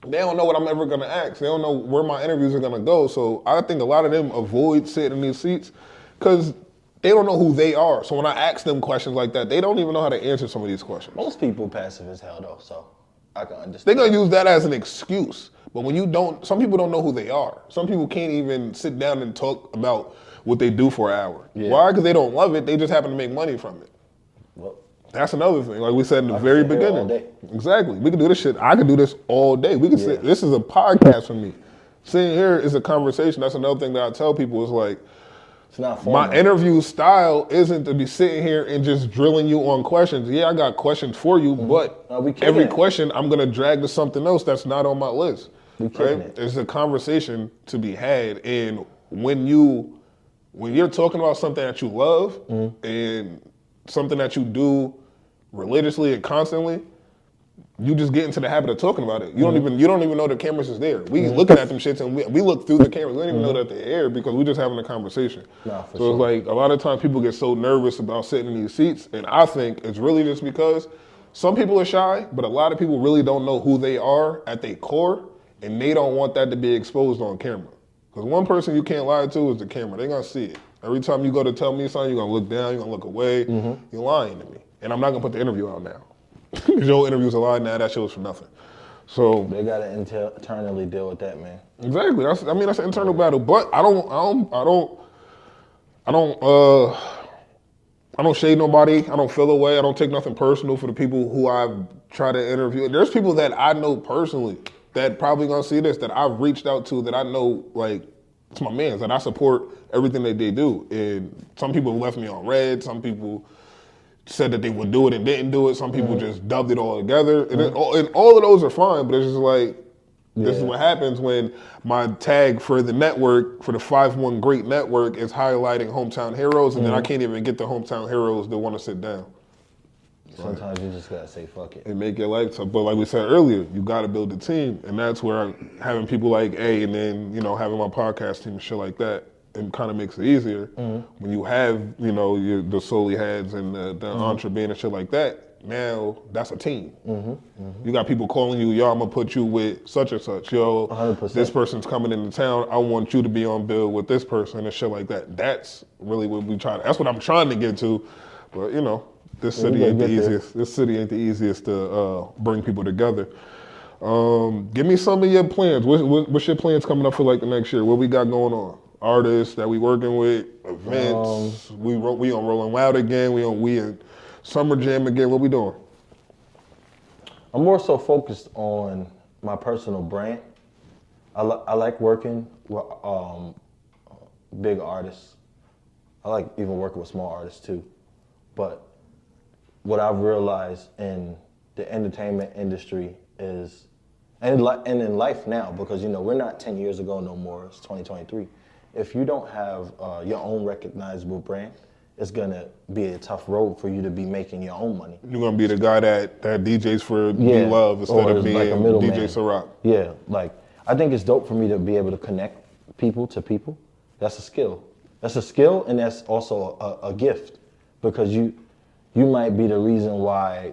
they don't know what I'm ever gonna ask. They don't know where my interviews are gonna go. So I think a lot of them avoid sitting in these seats because they don't know who they are. So when I ask them questions like that, they don't even know how to answer some of these questions. Most people passive as hell though, so I can understand. They're gonna use that as an excuse. But when you don't, some people don't know who they are. Some people can't even sit down and talk about what they do for an hour. Yeah. Why? Because they don't love it. They just happen to make money from it. Well, that's another thing. Like we said in the very beginning. All day. Exactly. We can do this shit. I can do this all day. We can sit. This is a podcast for me. Sitting here is a conversation. That's another thing that I tell people is like, it's not formal. My interview style isn't to be sitting here and just drilling you on questions. Yeah, I got questions for you, but every question I'm gonna drag to something else that's not on my list. Right? There's a conversation to be had, and when you're talking about something that you love and something that you do religiously and constantly, you just get into the habit of talking about it. You don't even know the cameras is there. We looking at them shits and we look through the cameras. We don't even know that they're there because we're just having a conversation. It's like a lot of times people get so nervous about sitting in these seats, and I think it's really just because some people are shy, but a lot of people really don't know who they are at their core, and they don't want that to be exposed on camera. Because one person you can't lie to is the camera. They're gonna see it. Every time you go to tell me something, you're gonna look down, you're gonna look away. You're lying to me. And I'm not gonna put the interview out now. Because your interview's a lie now, that shit was for nothing. So they gotta internally deal with that, man. Exactly. That's an internal battle. But I don't shade nobody. I don't feel away. I don't take nothing personal for the people who I've tried to interview. There's people that I know personally that probably gonna see this, that I've reached out to, that I know, like, it's my mans, that I support everything that they do. And some people left me on red. Some people said that they would do it and didn't do it. Some people just dubbed it all together. And all of those are fine, but it's just like, this is what happens when my tag for the network, for the 5-1 Great Network, is highlighting hometown heroes, and then I can't even get the hometown heroes that want to sit down. Sometimes you just gotta say fuck it. And make your life tough. But like we said earlier, you gotta build a team. And that's where having people like A, and then, having my podcast team and shit like that, it kind of makes it easier. When you have, the Solely Heads and the Entre Band and shit like that, now that's a team. You got people calling you, yo, I'm gonna put you with such and such. Yo, 100%. this person's coming into town. I want you to be on bill with this person and shit like that. That's really what that's what I'm trying to get to. But you know, this city ain't the easiest. This city ain't the easiest to bring people together. Give me some of your plans. What's your plans coming up for like the next year? What we got going on? Artists that we working with, events. We on Rolling Loud again. We in Summer Jam again. What we doing? I'm more so focused on my personal brand. I like working with big artists. I like even working with small artists too. But what I've realized in the entertainment industry is, and in life now, because you know we're not 10 years ago no more. It's 2023. If you don't have your own recognizable brand, it's gonna be a tough road for you to be making your own money. You're gonna be the guy that DJs for D-Love instead of being like DJ Siroc. Yeah, like I think it's dope for me to be able to connect people to people. That's a skill. That's a skill, and that's also a gift, because you might be the reason why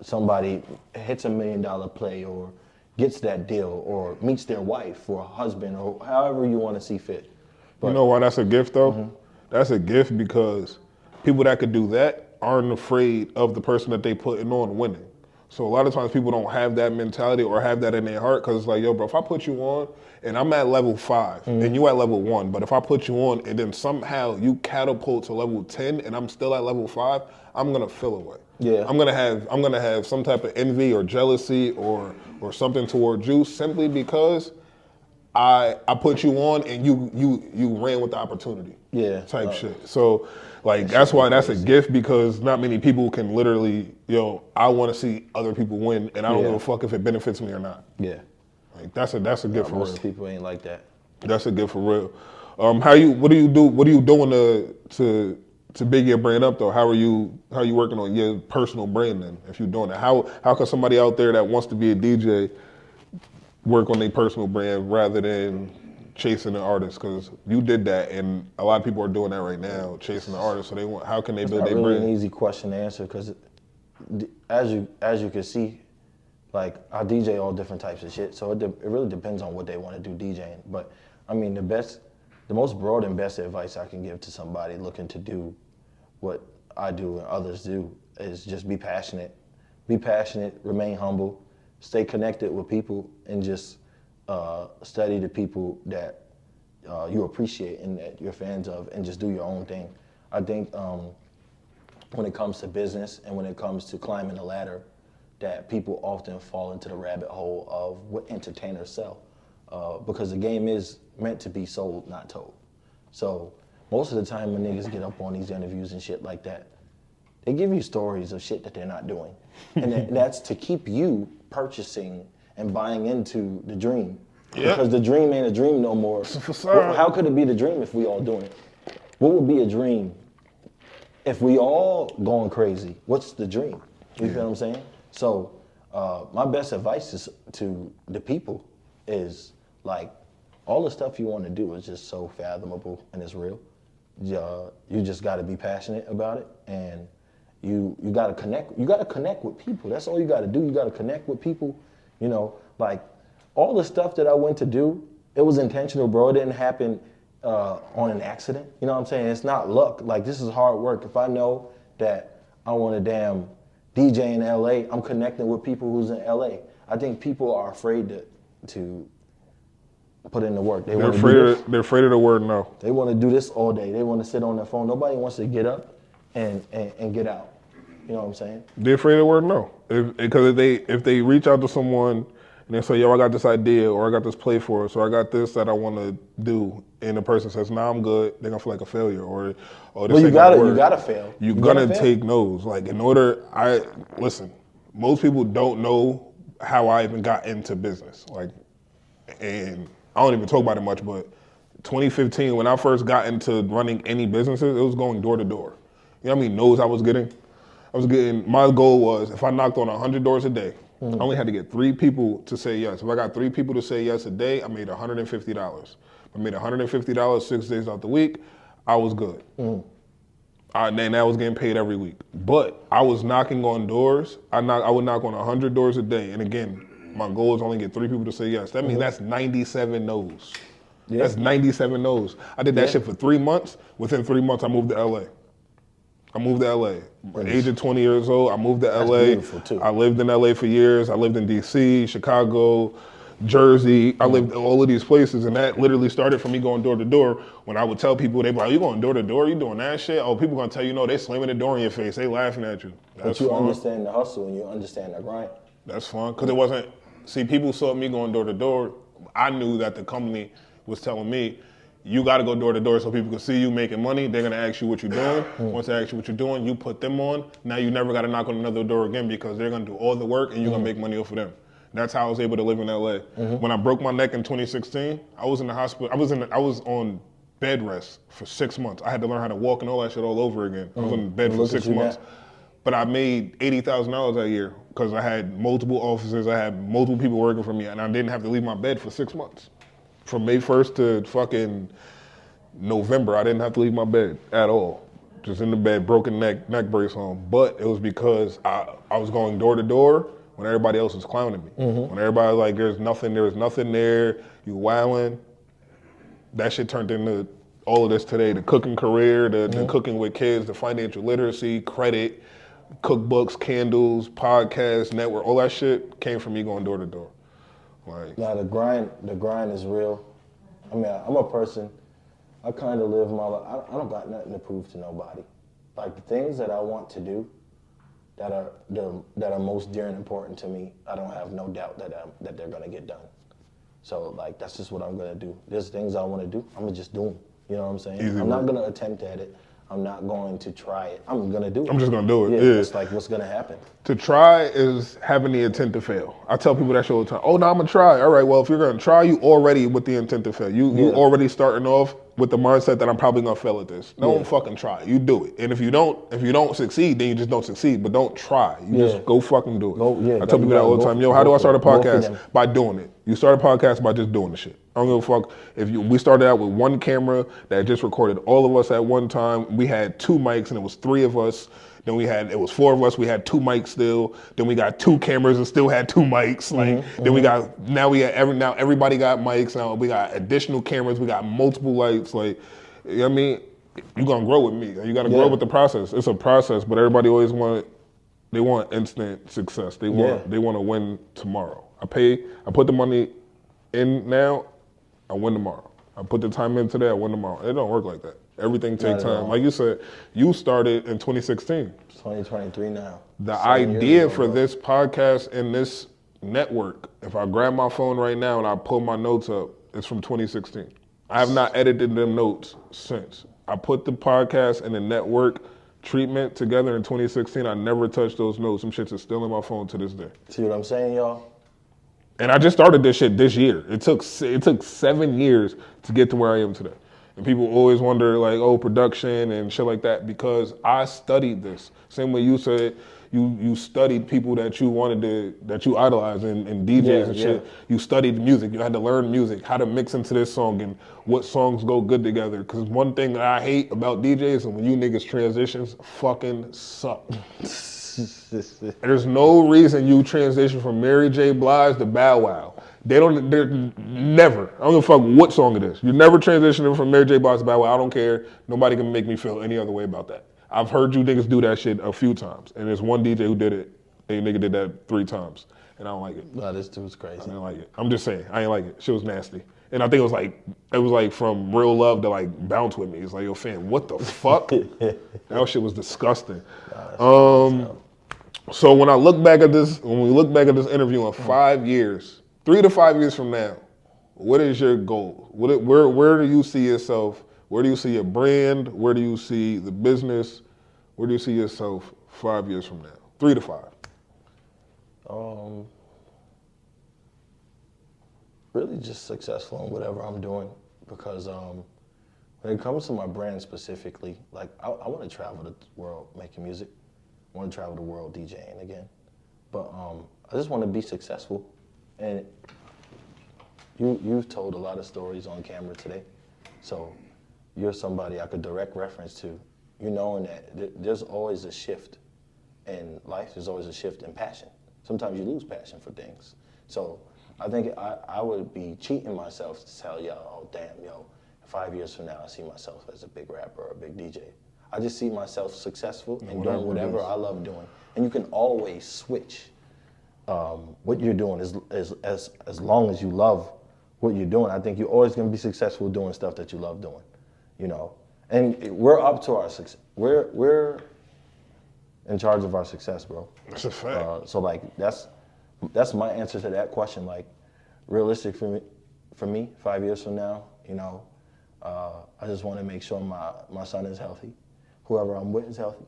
somebody hits $1 million play or gets that deal or meets their wife or husband or however you want to see fit. But, you know why that's a gift though? That's a gift because people that could do that aren't afraid of the person that they putting on winning. So a lot of times people don't have that mentality or have that in their heart, because it's like, yo, bro, if I put you on and I'm at level 5 and you at level 1, but if I put you on and then somehow you catapult to level 10 and I'm still at level 5, I'm gonna feel away. Yeah. I'm gonna have some type of envy or jealousy or something towards you simply because I put you on and you ran with the opportunity. Yeah. Type shit. So like that's why that's a gift, because not many people can literally, yo, I want to see other people win and I don't give a fuck if it benefits me or not. Yeah. Like that's a gift for real. Most people ain't like that. That's a gift for real. What do you doing to big your brand up though? How are you working on your personal brand then if you're doing that? How can somebody out there that wants to be a DJ work on their personal brand rather than chasing an artist? Because you did that, and a lot of people are doing that right now, chasing the artist. So how can they build their really brand? An easy question to answer, because as you can see, like I DJ all different types of shit. So it really depends on what they want to do DJing. But I mean, the most broad and best advice I can give to somebody looking to do what I do and others do is just be passionate. Be passionate, remain humble, stay connected with people, and just study the people that you appreciate and that you're fans of, and just do your own thing. I think when it comes to business and when it comes to climbing the ladder, that people often fall into the rabbit hole of what entertainers sell, because the game is meant to be sold, not told. So most of the time when niggas get up on these interviews and shit like that, they give you stories of shit that they're not doing. And that's to keep you purchasing and buying into the dream. Yep. Because the dream ain't a dream no more. How could it be the dream if we all doing it? What would be a dream if we all going crazy? What's the dream? You feel what I'm saying? So my best advice is to the people is like, all the stuff you want to do is just so fathomable and it's real. You just got to be passionate about it, and you got to connect. You got to connect with people. That's all you got to do. You got to connect with people. You know, like all the stuff that I went to do, it was intentional, bro. It didn't happen on an accident. You know what I'm saying? It's not luck. Like, this is hard work. If I know that I want to damn DJ in LA, I'm connecting with people who's in LA. I think people are afraid to put in the work. They're afraid of the word no. They want to do this all day. They want to sit on their phone. Nobody wants to get up and get out. You know what I'm saying? They're afraid of the word no. Because if they reach out to someone and they say, yo, I got this idea, or I got this play for us, or I got this that I want to do, and the person says, nah, I'm good, they're going to feel like a failure. Or this well, you gotta fail. You're going to take no's. Like, listen, most people don't know how I even got into business. Like, and I don't even talk about it much, but 2015, when I first got into running any businesses, it was going door to door. You know how many no's I was getting? My goal was, if I knocked on 100 doors a day, I only had to get 3 people to say yes. If I got 3 people to say yes a day, I made $150. I made $150 6 days out the week, I was good. And I was getting paid every week. But I was knocking on doors. I would knock on 100 doors a day. And again, my goal is only get 3 people to say yes. That means that's 97 no's. Yeah. That's 97 no's. I did that shit for 3 months. Within 3 months, I moved to LA. Age of 20 years old, I moved to LA. That's beautiful too. I lived in LA for years. I lived in DC, Chicago, Jersey. I lived in all of these places, and that literally started from me going door to door. When I would tell people, they'd be like, "You going door to door? You doing that shit?" Oh, people gonna tell you no. They slamming the door in your face. They laughing at you. That's but you fun. understand the hustle and you understand the grind. That's fun because it wasn't. See, people saw me going door to door. I knew that the company was telling me, you got to go door to door so people can see you making money. They're gonna ask you what you're doing. Once they ask you what you're doing, you put them on. Now you never got to knock on another door again because they're gonna do all the work and you're gonna make money off of them. That's how I was able to live in LA. When I broke my neck in 2016, I was in the hospital. I was on bed rest for 6 months. I had to learn how to walk and all that shit all over again. I was in bed for 6 months. But I made $80,000 that year because I had multiple offices. I had multiple people working for me, and I didn't have to leave my bed for 6 months. From May 1st to fucking November, I didn't have to leave my bed at all. Just in the bed, broken neck brace on. But it was because I was going door to door when everybody else was clowning me. When everybody was like, there was nothing there, you wilding. That shit turned into all of this today. The cooking career, the cooking with kids, the financial literacy, credit, cookbooks, candles, podcasts, network, all that shit came from me going door to door. Like, Now the grind is real. I mean, I'm a person, I kind of live my life, I don't got nothing to prove to nobody. Like the things that I want to do that are most dear and important to me, I don't have no doubt that they're gonna get done. So like, that's just what I'm gonna do. There's things I wanna do, I'm gonna just do them. You know what I'm saying? Easy I'm work. not gonna attempt at it. I'm not going to try it. I'm gonna do it. I'm just gonna do it. Yeah, Yeah. it's like what's gonna happen. To try is having the intent to fail. I tell people that shit all the time. Oh, no, I'm gonna try. All right, well, if you're gonna try, you already with the intent to fail. You already starting off with the mindset that I'm probably gonna fail at this. Don't fucking try. You do it. And if you don't succeed, then you just don't succeed. But don't try. You just go fucking do it. I tell people that all the time. Yo, how do I start a podcast? By doing it. You start a podcast by just doing the shit. I don't give a fuck. We started out with one camera that just recorded all of us at one time. We had 2 mics and it was 3 of us. Then it was 4 of us. We had 2 mics still. Then we got 2 cameras and still had 2 mics. Now everybody got mics. Now we got additional cameras. We got multiple lights. Like, you know what I mean? You're gonna grow with me. You gotta grow with the process. It's a process, but everybody always want instant success. They want to win tomorrow. I put the money in now, I win tomorrow. I put the time in today, I win tomorrow. It don't work like that. Everything takes time. Like you said, you started in 2016. 2023 now. The idea for this podcast and this network, if I grab my phone right now and I pull my notes up, it's from 2016. I have not edited them notes since. I put the podcast and the network treatment together in 2016. I never touched those notes. Some shits are still in my phone to this day. See what I'm saying, y'all? And I just started this shit this year. It took 7 years to get to where I am today. And people always wonder, like, oh, production and shit like that, because I studied this. Same way you said you studied people that you idolize and DJs and shit. You studied music. You had to learn music, how to mix into this song and what songs go good together. Because one thing that I hate about DJs is when you niggas transitions fucking suck. There's no reason you transition from Mary J. Blige to Bow Wow. They're never. I don't give a fuck what song it is. You never transitioning from Mary J. Blige to Bow Wow. I don't care. Nobody can make me feel any other way about that. I've heard you niggas do that shit a few times, and there's one DJ who did it. They nigga did that 3 times, and I don't like it. No, this dude's crazy. I didn't like it. I'm just saying, I ain't like it. Shit was nasty. And I think it was like from Real Love to like Bounce With Me. It's like, yo, fam, what the fuck? That shit was disgusting. So when we look back at this interview in 5 years, 3 to 5 years from now, what is your goal? Where do you see yourself? Where do you see your brand? Where do you see the business? Where do you see yourself 5 years from now? 3 to 5. Really just successful in whatever I'm doing, because when it comes to my brand specifically, like I want to travel the world making music. I want to travel the world DJing again. But I just want to be successful. And you've told a lot of stories on camera today. So you're somebody I could direct reference to you knowing that there's always a shift in life. There's always a shift in passion. Sometimes you lose passion for things. So I think I would be cheating myself to tell y'all, oh damn, 5 years from now I see myself as a big rapper or a big DJ. I just see myself successful and doing whatever I love doing. And you can always switch what you're doing as long as you love what you're doing. I think you're always going to be successful doing stuff that you love doing, And we're up to our success. We're in charge of our success, bro. That's a fact. So like that's my answer to that question. Like realistic for me, 5 years from now, I just want to make sure my son is healthy, whoever I'm with is healthy.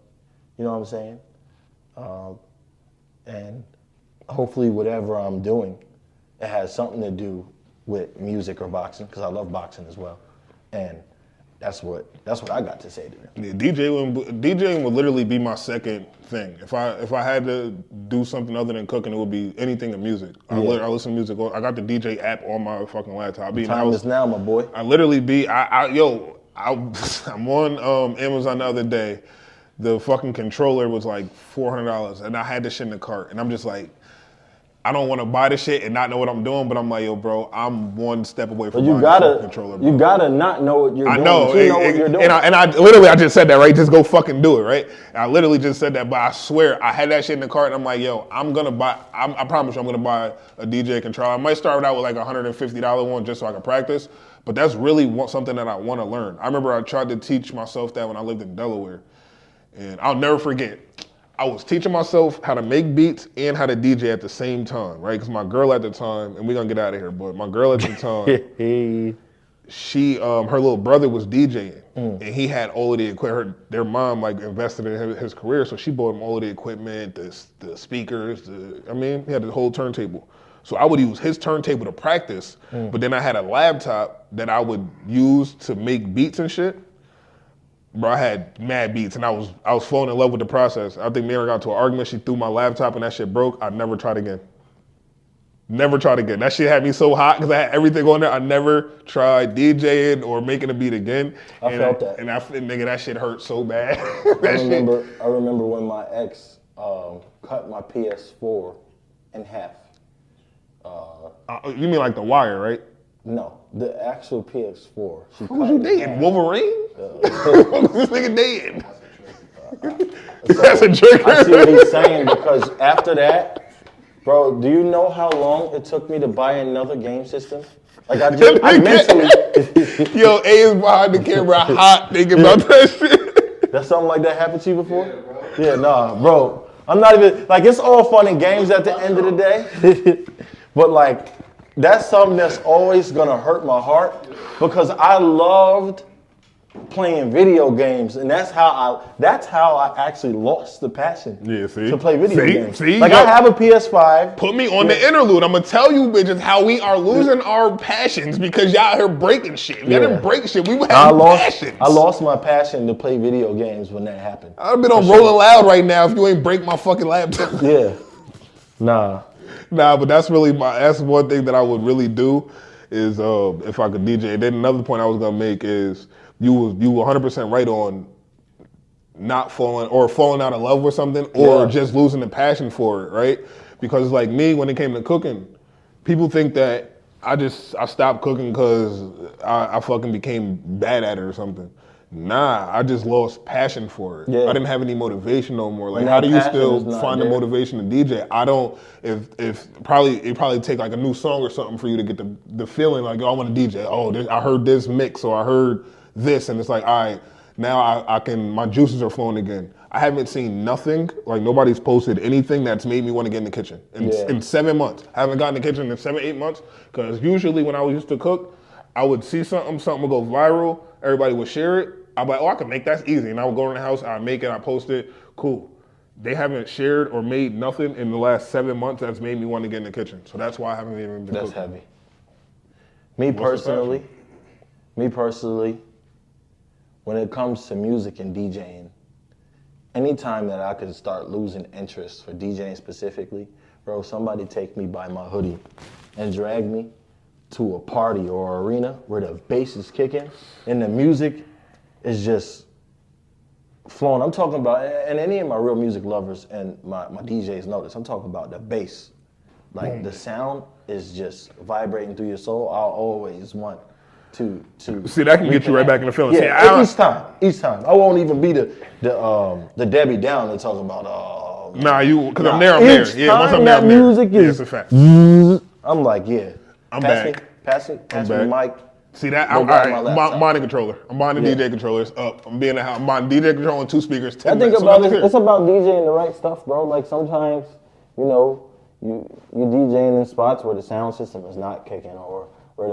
You know what I'm saying? And hopefully whatever I'm doing, it has something to do with music or boxing, because I love boxing as well. And that's what I got to say to them. Yeah, DJing would literally be my second thing. If I had to do something other than cooking, it would be anything in music. I listen to music. I got the DJ app on my fucking laptop. Time is now, my boy. I literally I'm on Amazon the other day. The fucking controller was like $400, and I had this shit in the cart, and I'm just like, I don't want to buy the shit and not know what I'm doing, but I'm like, yo, bro, I'm one step away from buying the controller, bro. You gotta not know what you're doing. I know. But you know what you're doing. And I literally, I just said that, right? Just go fucking do it, right? And I literally just said that, but I swear, I had that shit in the cart, and I'm like, yo, I promise you, I'm gonna buy a DJ controller. I might start out with like a $150 one just so I can practice, but that's really something that I want to learn. I remember I tried to teach myself that when I lived in Delaware, and I'll never forget. I was teaching myself how to make beats and how to DJ at the same time, right? Because my girl at the time, and we're gonna get out of here, but my girl at the time, she, her little brother was DJing, and he had all of the equipment. Their mom like invested in his career, so she bought him all of the equipment, the speakers, he had the whole turntable. So I would use his turntable to practice, but then I had a laptop that I would use to make beats and shit. Bro, I had mad beats, and I was falling in love with the process. I think me and her got into an argument. She threw my laptop, and that shit broke. I never tried again. Never tried again. That shit had me so hot because I had everything on there. I never tried DJing or making a beat again. I felt that. And nigga, that shit hurt so bad. I remember when my ex cut my PS4 in half. You mean like the wire, right? No, the actual PS4. Who was you dating? Wolverine? This nigga dating. That's a trigger. I see what he's saying, because after that, bro, do you know how long it took me to buy another game system? Like I mentally. Yo, A is behind the camera, hot thinking about that shit. That's something like that happened to you before? Yeah, bro. Yeah, nah, bro. I'm not even like, it's all fun and games at the end of the day, but like, that's something that's always gonna hurt my heart, because I loved playing video games, and that's how I actually lost the passion to play video games. Like, I have a PS5. Put me on the interlude. I'm gonna tell you bitches how we are losing our passions because y'all here breaking shit. We didn't break shit. We would have passions. I lost my passion to play video games when that happened. I'd have been on Rolling Loud right now if you ain't break my fucking laptop. Yeah. Nah, but that's one thing that I would really do is if I could DJ. And then another point I was gonna make is you were 100% right on not falling out of love with something or just losing the passion for it, right? Because like me, when it came to cooking, people think that I stopped cooking because I fucking became bad at it or something. Nah, I just lost passion for it. Yeah. I didn't have any motivation no more. Like, how do you still find the motivation to DJ? I don't. It probably take like a new song or something for you to get the feeling like, oh, I want to DJ. Oh, I heard this mix or I heard this, and it's like, all right, now I can. My juices are flowing again. I haven't seen nothing. Like, nobody's posted anything that's made me want to get in the kitchen in 7 months. I haven't gotten in the kitchen in 7-8 months, because usually when I used to cook, I would see something would go viral. Everybody would share it. I'd be like, oh, I can make that easy. And I would go in the house, I'd make it, I post it, cool. They haven't shared or made nothing in the last 7 months that's made me want to get in the kitchen. So that's why I haven't even been cooking. That's heavy. Me personally, when it comes to music and DJing, anytime that I could start losing interest for DJing specifically, bro, somebody take me by my hoodie and drag me to a party or arena where the bass is kicking and the music is just flowing. I'm talking about, and any of my real music lovers and my DJs know this, I'm talking about the bass. Like the sound is just vibrating through your soul. I'll always want to see, that can get you right back in the feeling. Yeah, each time. I won't even be the Debbie Downer talking about. Nah, because I'm there. Yeah, once I'm there, that music is. It's a fact. I'm like, yeah. I'm back. Pass me the mic. See that? I'm all right. I'm buying the controller. I'm buying the DJ controllers up. I'm being I'm buying DJ controller and 2 speakers. I think about it. It's about DJing the right stuff, bro. Like sometimes, you DJing in spots where the sound system is not kicking, or where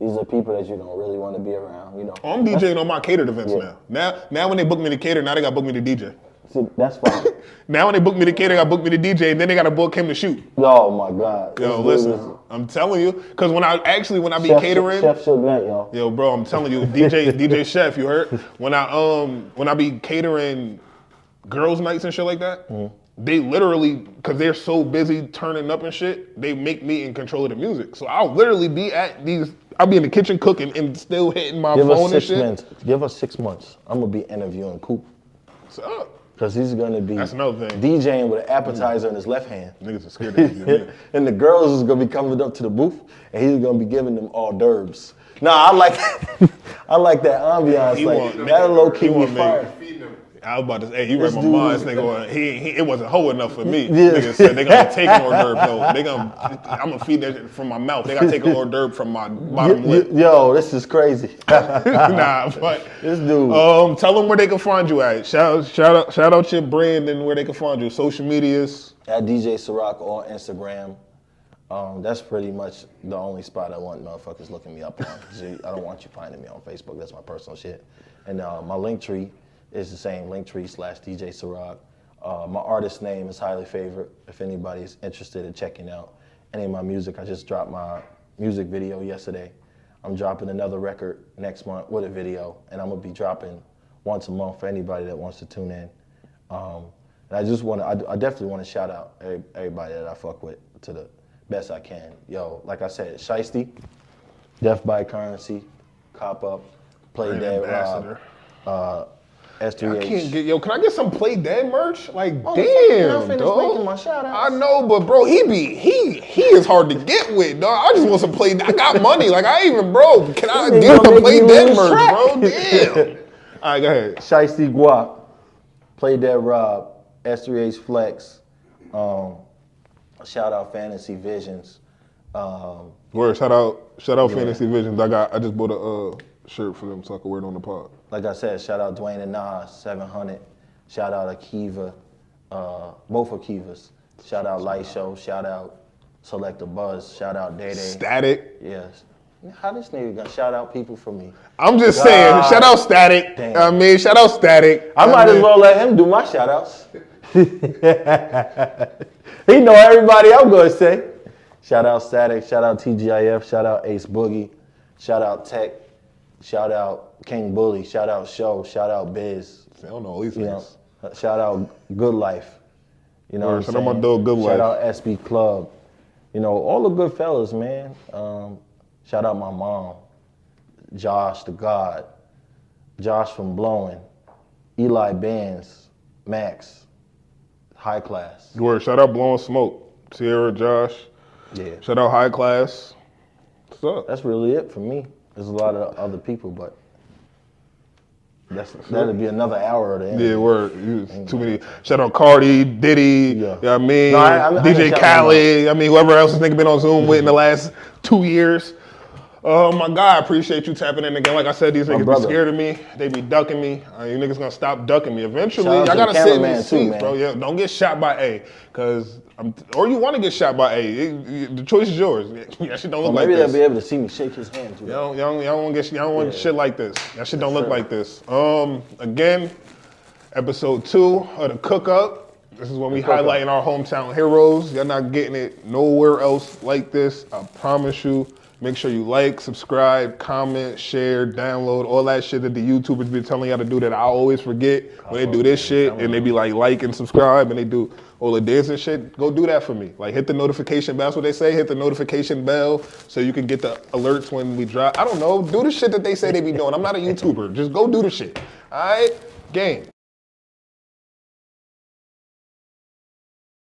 these are people that you don't really want to be around. I'm DJing on my catered events now. Now when they book me to cater, now they got to book me to DJ. See, that's fine. Now when they book me to cater, they got to book me to DJ, and then they got to book him to shoot. Oh my God. Yo, listen, I'm telling you, because when I be catering, Chef Chevette, yo. Yo, bro, I'm telling you, DJ Chef, you heard? When I be catering girls' nights and shit like that, they literally, because they're so busy turning up and shit, they make me in control of the music. So I'll literally be I'll be in the kitchen cooking and still hitting my phone and shit. Give us 6 months. I'm going to be interviewing Coop. What's up? Because he's going to be That's another thing. DJing with an appetizer in his left hand. Niggas are scared of me. And the girls is going to be coming up to the booth, and he's going to be giving them hors d'oeuvres. Nah, I like that ambiance. That'll low-key be fire. I was about to say, you read my mind, this nigga. It wasn't whole enough for me. Nigga said they gonna take an hors d'oeuvre though. I'm gonna feed that from my mouth. They gotta take an hors d'oeuvre from my bottom lip. Yo, this is crazy. Nah, but this dude. Tell them where they can find you at. Shout out your brand and where they can find you. Social medias. At DJ Siroc on Instagram. That's pretty much the only spot I want motherfuckers looking me up on. I don't want you finding me on Facebook. That's my personal shit. And my link tree is the same, linktree/DJ Siroc. My artist name is Highly Favorite. If anybody's interested in checking out any of my music, I just dropped my music video yesterday. I'm dropping another record next month with a video, and I'm gonna be dropping once a month for anybody that wants to tune in. And I definitely want to shout out everybody that I fuck with to the best I can. Yo, like I said, Shiesty, Death by Currency, Cop Up, Play Dead Rob, S3H. Can I get some Play Dead merch? Like, damn, making my shout outs. I know, but bro, he is hard to get with, dog. I just want some Play Dead. I got money. Like, can I get some Play Dead merch, bro? Damn. All right, go ahead. Shiesty Guap, Play Dead Rob, S3H Flex, shout out Fantasy Visions. Word, shout out Fantasy Visions. I just bought a shirt for them so I can wear it on the pod. Like I said, shout out Dwayne and Nas, 700. Shout out Akiva, both Akivas. Shout out Light Show. Shout out Selector Buzz. Shout out Day Day. Static. Yes. How this nigga gonna shout out people for me? I'm just saying, shout out Static. Damn. Shout out Static. I might as well let him do my shout outs. He know everybody I'm gonna say. Shout out Static. Shout out TGIF. Shout out Ace Boogie. Shout out Tech. Shout out King Bully, shout out Show, shout out Biz. I don't know all these things. Shout out Good Life. You know, shout out my dog Good Life. Shout out SB Club. All the good fellas, man. Shout out my mom, Josh the God, Josh from Blowing, Eli Bands, Max, High Class. Word, shout out Blowing Smoke, Sierra, Josh. Yeah. Shout out High Class. What's up? That's really it for me. There's a lot of other people, but that'd be another hour of the interview. Yeah, word. Too many. Shout out Cardi, Diddy, yeah. You know what I mean? DJ Khaled, whoever else this nigga been on Zoom with in the last 2 years. My God, I appreciate you tapping in again. Like I said, these niggas be scared of me. They be ducking me. You niggas gonna stop ducking me. Eventually, I gotta sit in these seats, bro. Yeah, don't get shot by A, or you want to get shot by A. The choice is yours. That shit don't look like this. Maybe they'll be able to see me shake his hand too. Y'all want shit like this. That shit don't look like this. Again, episode 2 of the Cook Up. This is when we highlighting our hometown heroes. You're not getting it nowhere else like this. I promise you. Make sure you like, subscribe, comment, share, download, all that shit that the YouTubers be telling y'all to do that I always forget when they do this shit and they be like and subscribe and they do all the dancing shit. Go do that for me. Like hit the notification bell. That's what they say. Hit the notification bell so you can get the alerts when we drop. I don't know. Do the shit that they say they be doing. I'm not a YouTuber. Just go do the shit. All right? Game.